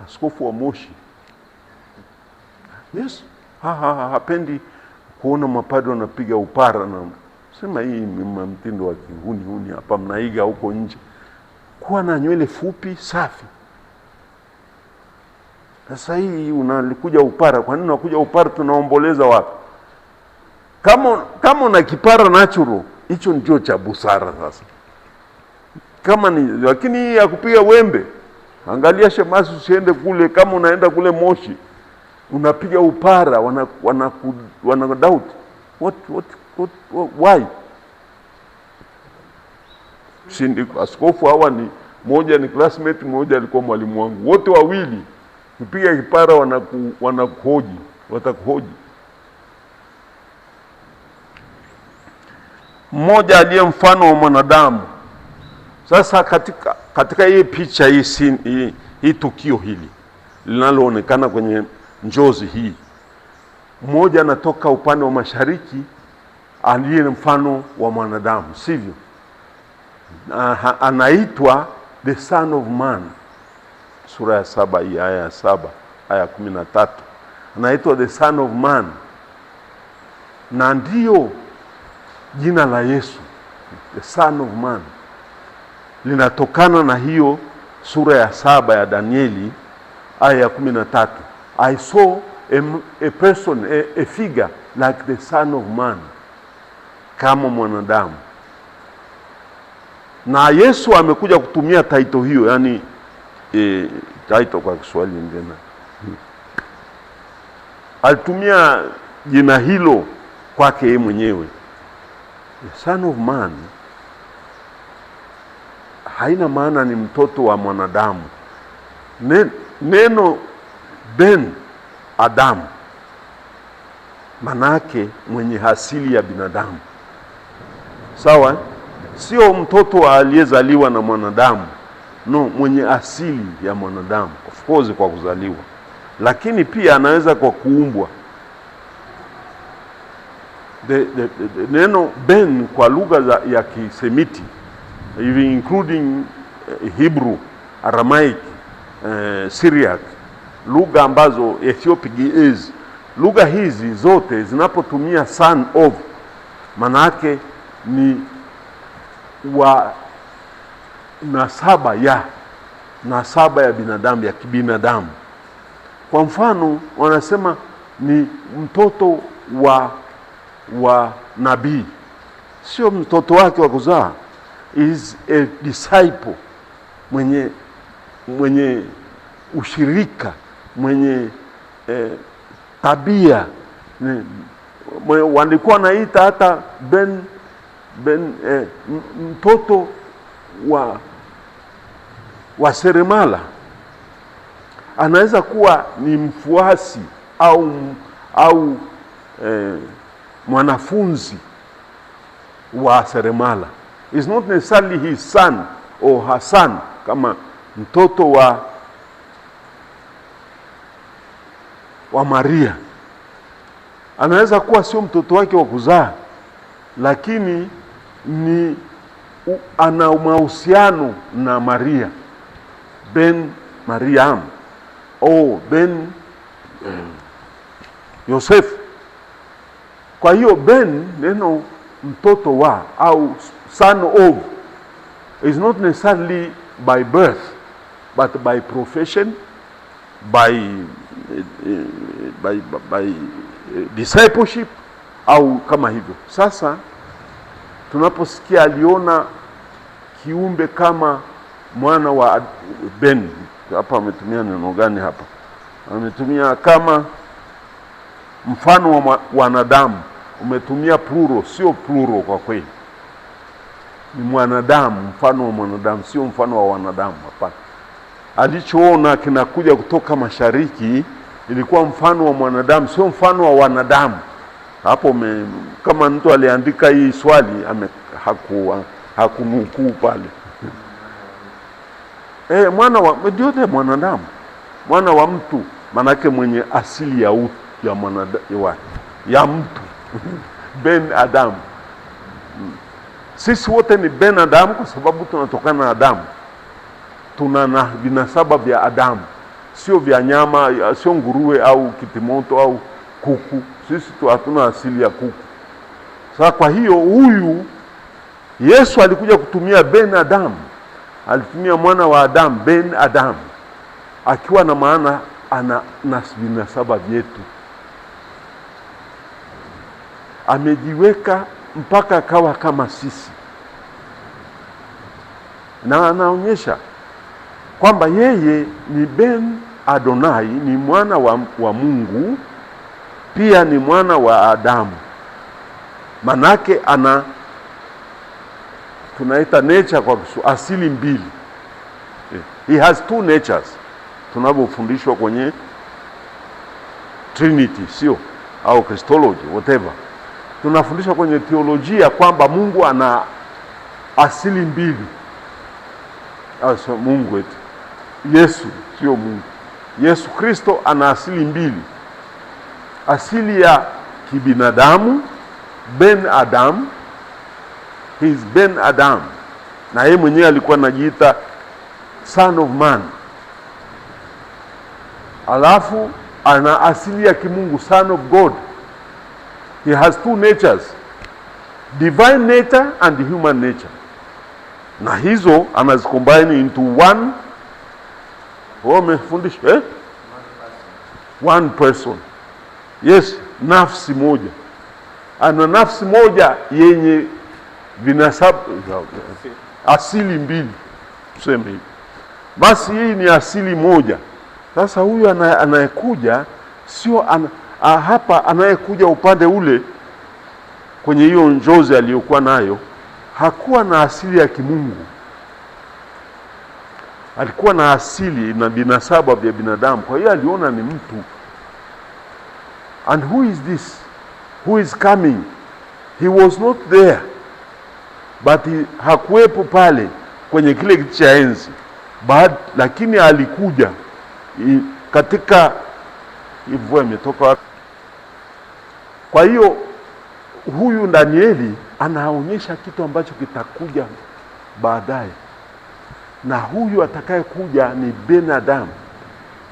Askofu wa Moshi. Yes. Hapendi kuona mapadri wanapiga upara, na sema hii ni mtindo wa kihuni hapa mnaiga huko nje. Kuwa na nywele fupi safi. Sasa hii unalikuja upara. Kwa nini unakuja upara? Tunaomboleza wapi? Kama una kipara natural, hicho ndio cha busara sasa. Kama ni lakini hii ya kupiga wembe, angalia shemasi, usiende kule. Kama unaenda kule Moshi unapiga upara, wana doubt what why? Sindi askofu hawa ni moja ni classmate, moja alikuwa mwalimu wangu, wote wawili kupiga kipara watakuhoji. Mmoja aliye mfano wa mwanadamu. Sasa katika hii picha hii tukio hili linaloonekana kwenye njozi hii, mmoja anatoka upande wa mashariki aliye mfano wa mwanadamu, sivyo? Anaitwa the Son of Man, sura ya 7 hii aya ya 7 aya 13, anaitwa the Son of Man, na ndio jina la Yesu. The Son of Man linatokana na hiyo sura ya 7 ya Danieli aya ya 13. I saw a person, a figure like the Son of Man, kama mwanadamu. Na Yesu amekuja kutumia title hiyo, yani title kwa Kiswahili ngena, alitumia jina hilo kwake yeye mwenyewe. The Son of Man haina maana ni mtoto wa mwanadamu. Neno Ben Adam manake mwenye asili ya binadamu, sawa? Sio mtoto aliyezaliwa na mwanadamu, no, mwenye asili ya mwanadamu, of course kwa kuzaliwa, lakini pia anaweza kwa kuumbwa. Neno Ben kwa lugha ya Kisemiti, even including Hebrew, Aramaic, Syriac, lugha ambazo Ethiopic is, lugha hizi zote zinapotumia son of, manake ni wa nasaba ya binadamu, ya kibinadamu. Kwa mfano wanasema ni mtoto wa nabii, sio mtoto wake wa kuzaa. Is a disciple, mwenye ushirika, mwenye tabia. Walikuwa naita hata mtoto wa seremala. Anaweza kuwa ni mfuasi au mwanafunzi wa seremala. Is not necessarily his son or her son, kama mtoto wa Maria. Anaweza kuwa sio mtoto wake wa kuzaa, lakini ana mahusiano na Maria, Ben Mariam au Ben Yosef. Kwa hiyo Ben, neno mtoto wa au son of, is not necessarily by birth but by profession, by discipleship au kama hivyo. Sasa tunaposikia aliona kiumbe kama mwana wa Ben, hapa ametumia neno gani hapa? Ametumia kama mfano wa wanadamu. Umetumia plural, sio plural kwa kweli. Ni mwanadamu, mfano wa mwanadamu, sio mfano wa wanadamu, hapana. Alichoona kinakuja kutoka mashariki ilikuwa mfano wa mwanadamu, sio mfano wa wanadamu. Hapo kama mtu aliandika hii swali hakunukuu pale. Mwana wa ndio mwanadamu, mwana wa mtu, manake mwenye asili ya mwanadamu, ya mtu. Ben Adam. Sisi wote ni Ben Adam kwa sababu tunatokana na Adamu. Tuna vinasaba vya Adamu, sio vya nyama, sio nguruwe au kitimoto au kuku. Sisi hatuna asili ya kuku. Sasa kwa hiyo huyu Yesu alikuja kutumia Ben Adam, alitumia mwana wa Adam, Ben Adam, akiwa na maana ana vinasaba vyetu, amejiweka mpaka akawa kama sisi, na anaonyesha kwamba yeye ni Ben Adonai, ni mwana wa Mungu, pia ni mwana wa Adamu. Manake tunaita nature kwa asili mbili. He has two natures tunavyofundishwa kwenye Trinity, sio au Christology, whatever. Tunafundishwa kwenye theolojia kwamba Mungu ana asili mbili. So Mungu eti Yesu sio Mungu. Yesu Kristo ana asili mbili. Asili ya kibinadamu, Ben Adam. He is Ben Adam. Na yeye mwenyewe alikuwa anajiita Son of Man. Alafu ana asili ya kimungu, Son of God. He has two natures, divine nature and human nature. Na hizo anazicombine into one. Wamefundishwa one person. Yes, nafsi moja. Ana nafsi moja yenye vinasaba asili mbili, tuseme hivi. Basi hii ni asili moja. Sasa huyu anayekuja sio hapa, anayekuja upande ule kwenye hiyo njozi aliyokuwa nayo hakuwa na asili ya kimungu. Alikuwa na asili na binasaba vya binadamu. Kwa hiyo aliona ni mtu. And who is this? Who is coming? He was not there. But hakuwepo pale kwenye kile kiti cha enzi. Lakini alikuja katika hivyo imetoka. Kwa hiyo huyu Danieli anaonyesha kitu ambacho kitakuja baadaye. Na huyu atakaye kuja ni Ben Adam,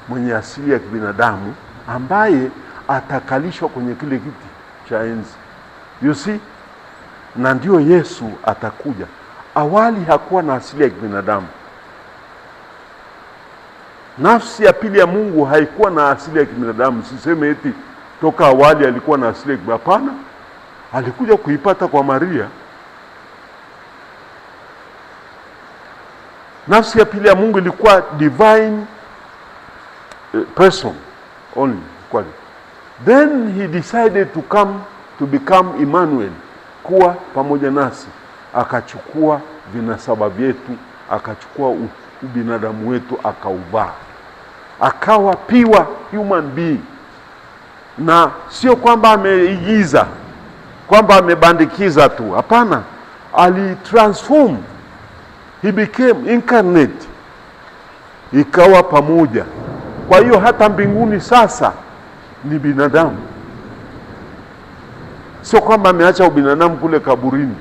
mwenye asili ya kibinadamu, ambaye atakalishwa kwenye kile kiti cha enzi. You see? Na ndio Yesu atakuja. Awali hakuwa na asili ya kibinadamu. Nafsi ya pili ya Mungu haikuwa na asili ya kibinadamu. Siseme eti toka awali alikuwa na asili ya kibinadamu. Hapana. Alikuja kuipata kwa Maria. Nafsi ya pili ya Mungu ilikuwa divine person only. Then he decided to become Emmanuel, kuwa pamoja nasi. Akachukua vinasaba vyetu, akachukua ubinadamu wetu, akauvaa. Akawa pure human being. Na sio kwamba ameigiza, kwamba amebandikiza tu. Hapana. Alitransform. He became incarnate. Ikawa pamoja. Kwa hiyo hata mbinguni sasa ni binadamu. Sio kwamba ameacha ubinadamu kule kaburini.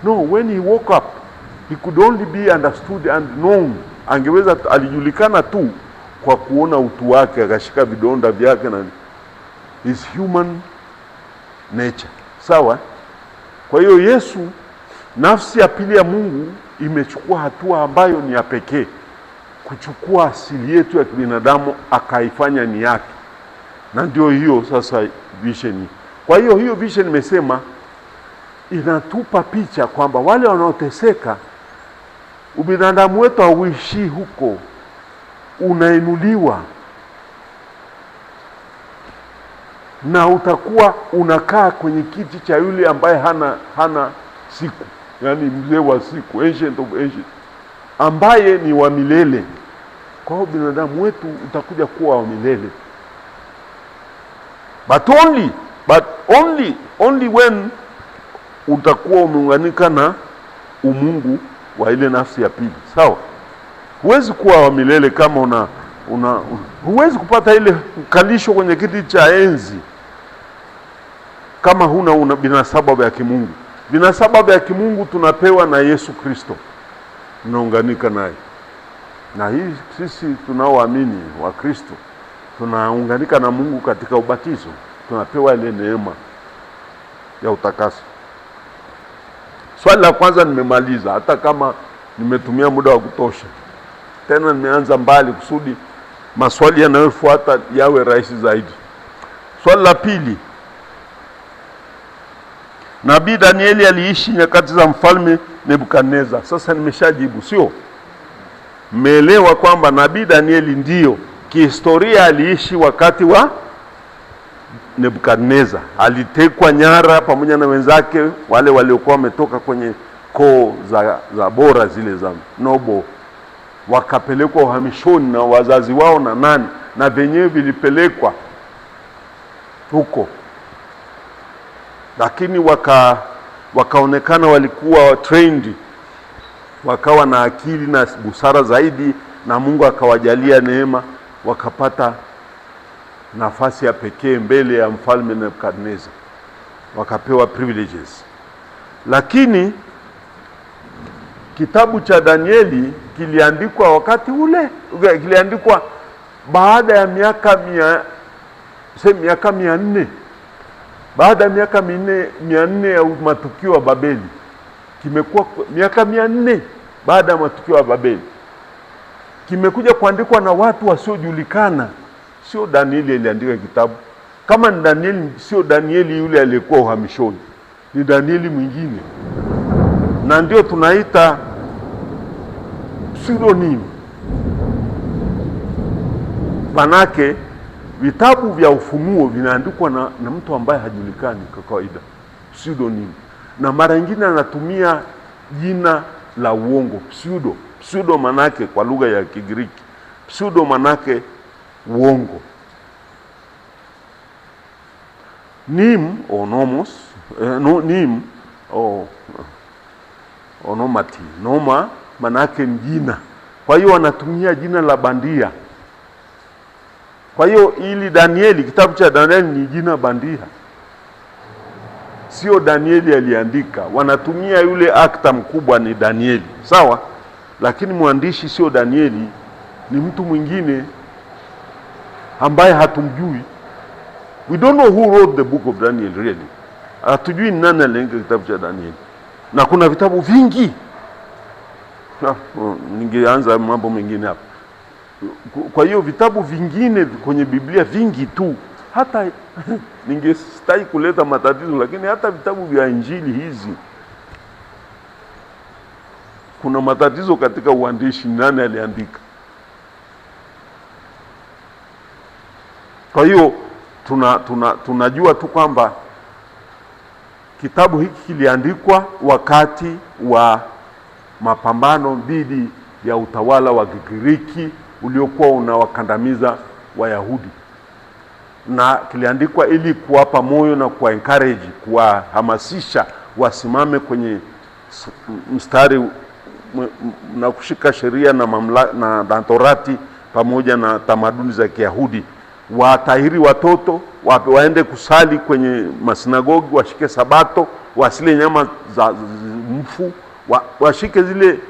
No, when he woke up, he could only be understood and known. Angeweza, alijulikana tu kwa kuona utu wake, akashika vidonda vyake na his human nature. Sawa? Kwa hiyo Yesu, nafsi ya pili ya Mungu, imechukua hatua ambayo ni ya pekee, kuchukua asili yetu ya kibinadamu akaifanya ni yake. Na ndio hiyo sasa vision. Kwa hiyo vision nimesema inatupa picha kwamba wale wanaoteseka, ubinadamu wetu hauishi huko, unainuliwa na utakuwa unakaa kwenye kiti cha yule ambaye hana siku, yani mzee wa siku, ancient of ancient, ambaye ni wa milele. Kwa hiyo binadamu wetu utakuja kuwa wa milele, but only when utakuwa umeunganika na umungu wa ile nafsi ya pili. Sawa? Huwezi kuwa wa milele kama huwezi kupata ile ukalisho kwenye kiti cha enzi kama huna binasaba vya kimungu. Binasaba vya kimungu tunapewa na Yesu Kristo, tunaunganika naye. Na hii sisi tunaoamini wa Kristo tunaunganika na Mungu katika ubatizo, tunapewa ile neema ya utakaso. Swali la kwanza nimemaliza, hata kama nimetumia muda wa kutosha. Tena nimeanza mbali kusudi maswali yanayofuata yawe rahisi zaidi. Swali la pili, Nabii Danieli aliishi nyakati za mfalme Nebukadneza. Sasa nimeshajibu, sio? Mmeelewa kwamba Nabii Danieli ndio kihistoria aliishi wakati wa Nebukadneza. Alitekwa nyara pamoja na wenzake wale waliokuwa wametoka kwenye koo za bora zile za nobo, wakapelekwa uhamishoni na wazazi wao na nani, na venyewe vilipelekwa huko, lakini wakaonekana walikuwa trained, wakawa na akili na busara zaidi, na Mungu akawajalia neema, wakapata nafasi ya pekee mbele ya mfalme Nebukadneza, wakapewa privileges. Lakini kitabu cha Danieli kiliandikwa wakati ule, kiliandikwa baada ya miaka 400, baada ya miaka 400 ya matukio ya Babeli. Kimekuwa miaka 400 baada ya matukio ya Babeli, kimekuja kuandikwa na watu wasiojulikana. Sio Danieli aliandika kitabu. Kama ni Danieli, sio Danieli yule aliyekuwa uhamishoni, ni Danieli mwingine, na ndio tunaita pseudonym. Manake vitabu vya ufunuo vinaandikwa na mtu ambaye hajulikani kwa kawaida, pseudonym, na mara nyingine anatumia jina la uongo, pseudo manake kwa lugha ya Kigiriki, pseudo manake uongo. Nim onomos, nim onomati, noma manake jina. Kwa hiyo wanatumia jina la bandia. Kwa hiyo ili Danieli, kitabu cha Danieli ni jina bandia, sio Danieli aliandika. Wanatumia yule akta mkubwa ni Danieli, sawa, lakini mwandishi sio Danieli, ni mtu mwingine ambaye hatumjui. We don't know who wrote the book of Daniel really. Hatujui nani aliandika kitabu cha Danieli. Na kuna vitabu vingi. Ningeanza mambo mengine hapa. Kwa hiyo vitabu vingine kwenye Biblia vingi tu. Hata ningestai kuleta matatizo, lakini hata vitabu vya Injili hizi kuna matatizo katika uandishi, nani aliandika. Kwa hiyo tunajua tu kwamba kitabu hiki kiliandikwa wakati wa mapambano dhidi ya utawala wa Kigiriki uliokuwa unawakandamiza Wayahudi, na kiliandikwa ili kuwapa moyo na kuwa encourage, kuwahamasisha wasimame kwenye mstari na kushika sheria na Torati pamoja na tamaduni za Kiyahudi. Watahiri watoto, waende kusali kwenye masinagogi, washike Sabato, wasile nyama za mfu, washike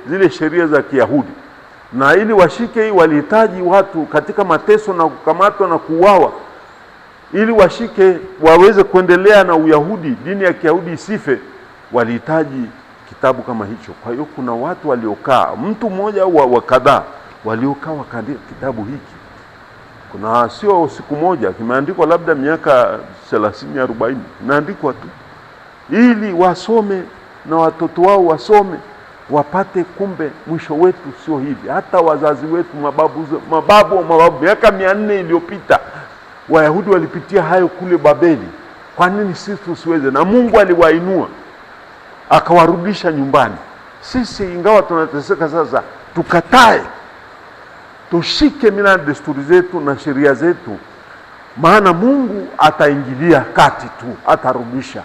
zile sheria za Kiyahudi. Na ili washike hii walihitaji watu katika mateso na kukamatwa na kuuawa, ili washike waweze kuendelea na Uyahudi, dini ya Kiyahudi isife, walihitaji kitabu kama hicho. Kwa hiyo kuna watu waliokaa, mtu mmoja au wakadhaa waliokaa wakaandika kitabu hiki. Kuna sio siku moja, kimeandikwa labda miaka 30-40, inaandikwa tu ili wasome na watoto wao wasome, wapate kumbe mwisho wetu sio hivi. Hata wazazi wetu, mababu miaka 400 iliyopita Wayahudi walipitia hayo kule Babeli. Kwa nini sisi tusiweze? Na Mungu aliwainua akawarudisha nyumbani. Sisi ingawa tunateseka sasa, tukatae, tushike mila na desturi zetu na sheria zetu, maana Mungu ataingilia kati tu, ataturudisha.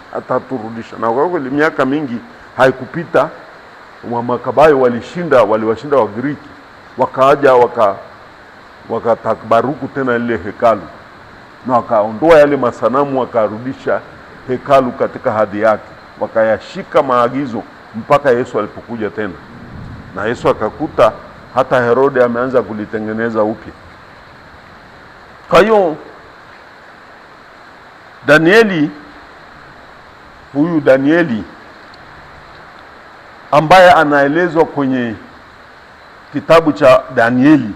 Na kwa kweli miaka mingi haikupita, Wamakabayo waliwashinda Wagiriki, wakaja wakatakbaruku tena lile hekalu, na wakaondoa yale masanamu, wakarudisha hekalu katika hadhi yake, wakayashika maagizo mpaka Yesu alipokuja tena. Na Yesu akakuta hata Herode ameanza kulitengeneza upya. Kwa hiyo huyu Danieli ambaye anaelezwa kwenye kitabu cha Danieli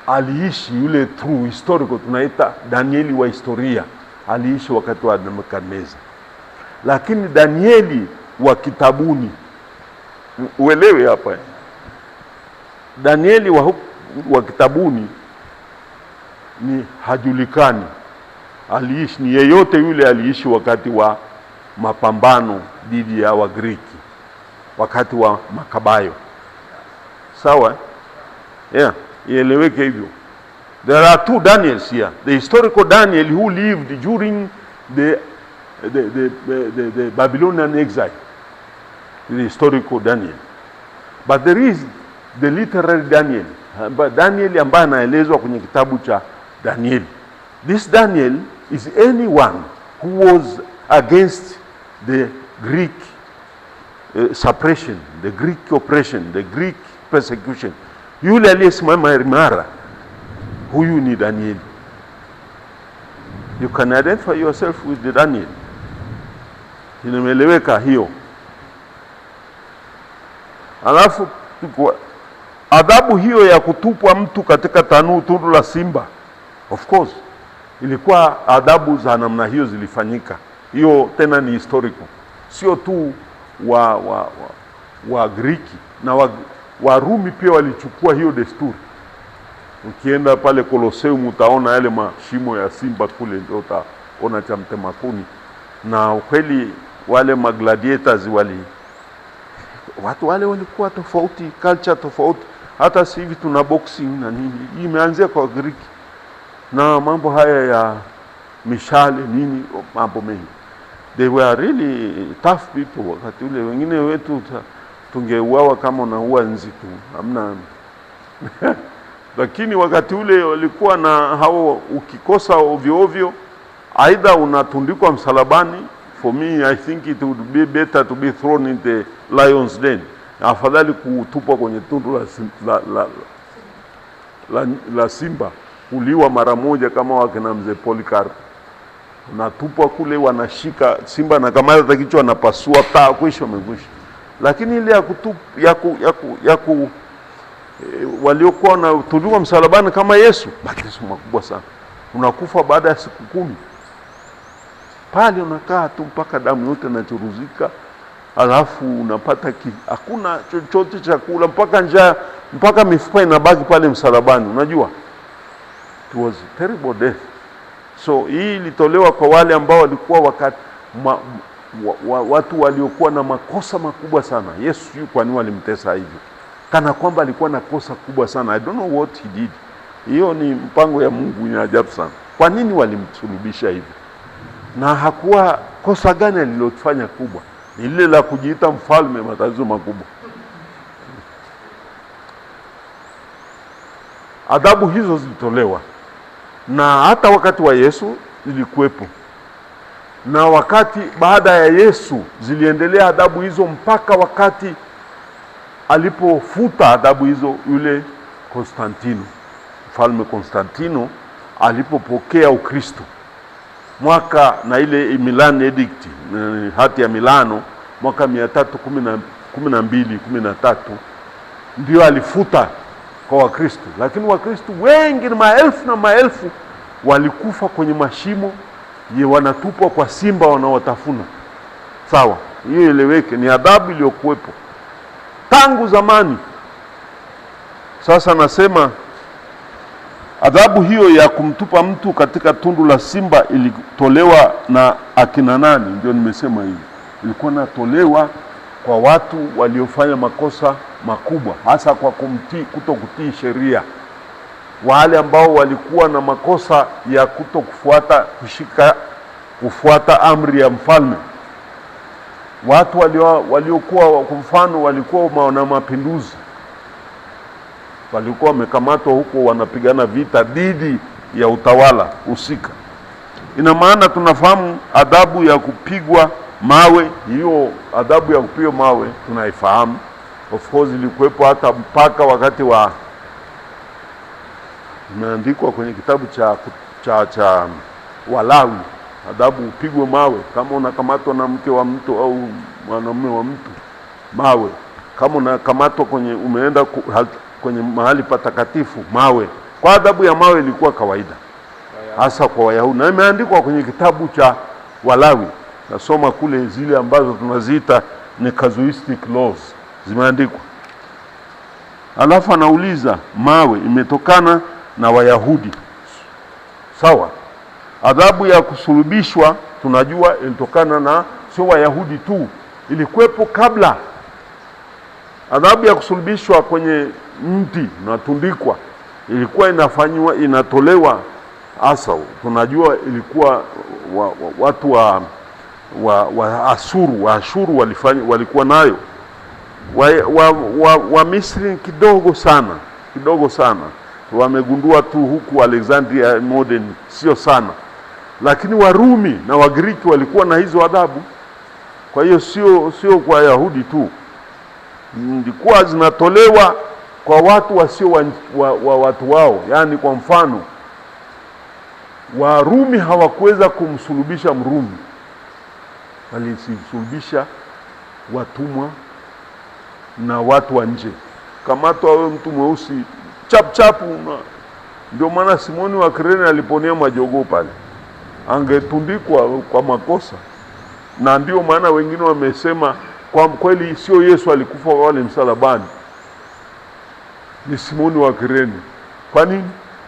aliishi yule true historical, tunaita Danieli wa historia, aliishi wakati wa Nebukadneza. Lakini Danieli wa kitabuni, uelewe hapa, Danieli wa kitabuni ni hajulikani aliishi, ni yeyote yule aliishi wakati wa mapambano dhidi ya Wagiriki, wakati wa Makabayo. Sawa? Yeah, ieleweke hivyo. There are two Daniels here. The historical Daniel who lived during the Babylonian exile, the historical Daniel. But there is the literary Daniel, Daniel ambaye anaelezwa kwenye kitabu cha Daniel. This Daniel is anyone who was against the Greek suppression, the Greek oppression, the Greek persecution. Yule aliyesimama imara, huyu ni Daniel. You can identify yourself with the Daniel. Inaeleweka hiyo. Alafu adhabu hiyo ya kutupwa mtu katika tundu la simba, of course ilikuwa adhabu za namna hiyo zilifanyika. Hiyo tena ni historical, sio tu wa Griki na Warumi pia walichukua hiyo desturi. Ukienda pale Colosseum utaona yale mashimo ya simba kule, ndio utaona cha mtemakuni. Na ukweli wale magladiators watu wale walikuwa tofauti, culture tofauti. Hata sasa hivi tuna boxing na nini, hii imeanzia kwa Griki, na mambo haya ya mishale nini, mambo mengi. They were really tough people wakati ule. Wengine wetu tungeuawa kama unaua nzi tu, hamna lakini wakati ule walikuwa na hao, ukikosa ovyo ovyo aidha unatundikwa msalabani. For me, I think it would be better to be thrown in the lion's den. Afadhali kutupwa kwenye tundu la simba, uliwa mara moja kama wakina mzee Polycarp. Unatupwa kule, wanashika simba na kama hata kichwa anapasua taa, kwisho umekwisha. Lakini ile waliokuwa na tuliwa msalabani kama Yesu, mateso makubwa sana. Unakufa baada ya siku 10. Pale unakaa tu mpaka damu yote inachuruzika, alafu unapata hakuna chochote cha kula, mpaka njaa, mpaka mifupa inabaki pale msalabani. Unajua, it was a terrible death. So hii ilitolewa kwa wale ambao walikuwa watu waliokuwa na makosa makubwa sana. Yesu kwa nini walimtesa hivyo? Kana kwamba alikuwa na kosa kubwa sana. I don't know what he did. Hiyo ni mpango ya Mungu, ni ajabu sana. Kwa nini walimsulubisha hivyo? Na hakuwa kosa gani alilofanya kubwa? Ni lile la kujiita mfalme, matatizo makubwa. Adhabu hizo zilitolewa, na hata wakati wa Yesu zilikuwepo, na wakati baada ya Yesu ziliendelea adhabu hizo mpaka wakati alipofuta adhabu hizo yule Konstantino, mfalme Konstantino alipopokea Ukristo mwaka na ile Milan Edict, hati ya Milano mwaka 312-13, ndio alifuta kwa Wakristo. Lakini Wakristo wengi na maelfu walikufa kwenye mashimo wanatupwa kwa simba wanaowatafuna. Sawa, hiyo ileweke, ni adhabu iliyokuwepo tangu zamani. Sasa nasema adhabu hiyo ya kumtupa mtu katika tundu la simba ilitolewa na akina nani? Ndio nimesema hivi, ilikuwa natolewa kwa watu waliofanya makosa makubwa, hasa kwa kutokutii sheria. Wale ambao walikuwa na makosa ya kufuata amri ya mfalme. Watu waliokuwa kwa mfano walikuwa na mapinduzi, walikuwa wamekamatwa huko wanapigana vita dhidi ya utawala husika. Ina maana tunafahamu adhabu ya kupigwa mawe. Hiyo adhabu ya kupigwa mawe tunaifahamu, of course ilikuwepo hata mpaka wakati wa, imeandikwa kwenye kitabu cha Walawi, adhabu upigwe mawe kama unakamatwa na mke wa mtu au mwanamume wa mtu, mawe. Kama unakamatwa umeenda kwenye mahali patakatifu, mawe. Kwa adhabu ya mawe ilikuwa kawaida hasa kwa Wayahudi, na imeandikwa kwenye kitabu cha Walawi. Nasoma kule zile ambazo tunaziita ni casuistic laws zimeandikwa. Alafu anauliza, mawe imetokana na Wayahudi, sawa? Adhabu ya kusulubishwa tunajua ilitokana na sio Wayahudi tu, ilikuwepo kabla. Adhabu ya kusulubishwa kwenye mti unatundikwa ilikuwa inafanywa, inatolewa hasa, tunajua ilikuwa watu wa Ashuru walikuwa nayo. Wa Misri kidogo sana wamegundua tu huku Alexandria modern, sio sana, lakini Warumi na Wagiriki walikuwa na hizo adhabu. Kwa hiyo sio kwa Yahudi tu, zilikuwa zinatolewa kwa watu wasio wa watu wao. Yani kwa mfano, Warumi hawakuweza kumsulubisha Mrumi, walisulubisha watumwa na watu wa nje. Kamatwa wewe mtu mweusi chapu. Ndio maana Simoni wa Kirene aliponea majogoo pale, angetundikwa kwa makosa. Na ndio maana wengine wamesema kwa kweli sio Yesu alikufa wale msalabani, ni Simoni wa Kirene. Kwa nini?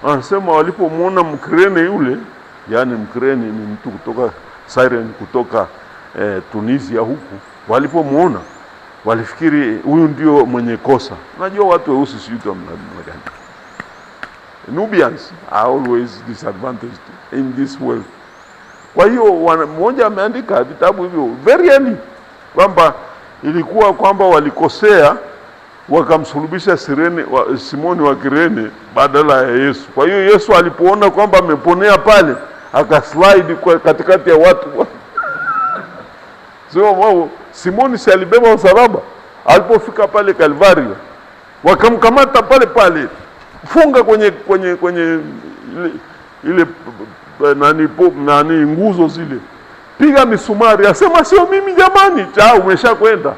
Anasema walipomwona Mkirene yule, yani Mkirene ni mtu kutoka Cyrene, kutoka Tunisia huku, walipomwona walifikiri huyu ndio mwenye kosa. Unajua watu weusi sio tu mnagani. Nubians are always disadvantaged in this world. Kwa hiyo mmoja ameandika vitabu hivyo very early kwamba ilikuwa kwamba walikosea wakamsulubisha Simoni wa Kirene badala ya Yesu. Kwa hiyo Yesu alipoona kwamba ameponea pale, akaslide kwa katikati ya watu. Sio wao, Simoni si alibeba msalaba, alipofika pale Kalvario wakamkamata pale, funga kwenye ile nani nguzo zile, piga misumari. Asema sio mimi jamani, umesha kwenda.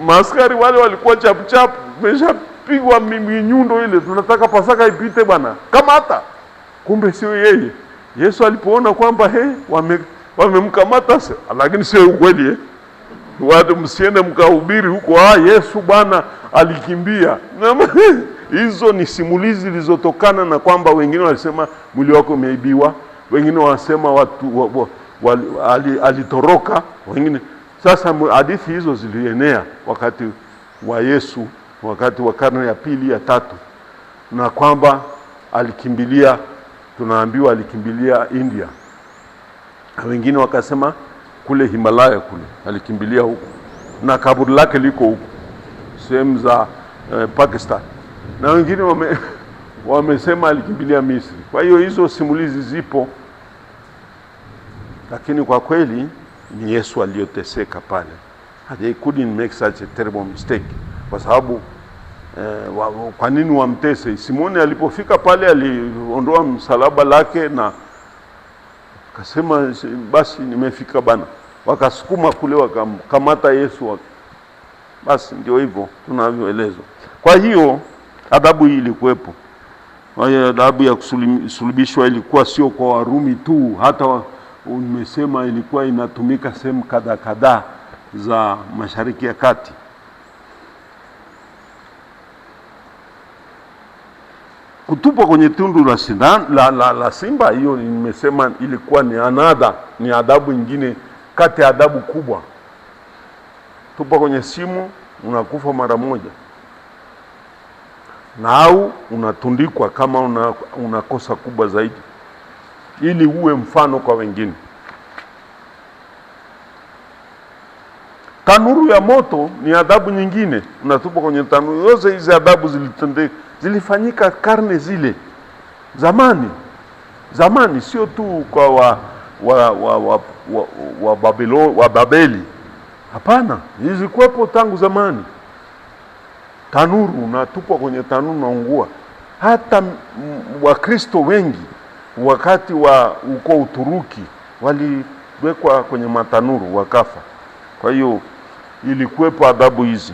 Maaskari wale walikuwa chapu, umeshapigwa nyundo ile, tunataka Pasaka ipite bwana, kamata. Kumbe sio yeye. Yesu alipoona kwamba wamemkamata, lakini sio ukweli watu msiende mkahubiri huko Yesu bwana alikimbia. Hizo ni simulizi zilizotokana na kwamba wengine walisema mwili wako umeibiwa, wengine wanasema watu alitoroka, wengine. Sasa hadithi hizo zilienea wakati wa Yesu, wakati wa karne ya pili ya tatu, na kwamba alikimbilia, tunaambiwa alikimbilia India. Wengine wakasema kule Himalaya kule alikimbilia huko, na kaburi lake liko huko sehemu za Pakistan, na wengine wamesema alikimbilia Misri. Kwa hiyo hizo simulizi zipo, lakini kwa kweli ni Yesu aliyoteseka pale. They couldn't make such a terrible mistake, kwa sababu kwa nini wamtese? Simoni alipofika pale aliondoa msalaba lake na akasema basi nimefika bana, wakasukuma kule wakamkamata Yesu. Basi ndio hivyo tunavyoelezwa. Kwa hiyo adhabu hii ilikuwepo. Kwa hiyo adhabu ya kusulubishwa ilikuwa sio kwa Warumi tu, hata nimesema ilikuwa inatumika sehemu kadhaa za Mashariki ya Kati. Kutupwa kwenye tundu la simba, hiyo nimesema ilikuwa ni adhabu nyingine kati ya adhabu kubwa. Tupa kwenye shimo unakufa mara moja, na au unatundikwa kama unakosa kubwa zaidi, ili uwe mfano kwa wengine. Tanuru ya moto ni adhabu nyingine, unatupa kwenye tanuru. Yote hizi adhabu zilifanyika karne zile zamani, sio tu kwa wa Babeli. Hapana, hizi kuwepo tangu zamani. Tanuru, unatupwa kwenye tanuru unaungua. Hata Wakristo wengi wakati wa uko Uturuki waliwekwa kwenye matanuru wakafa. Kwa hiyo ilikuwepo adhabu hizi.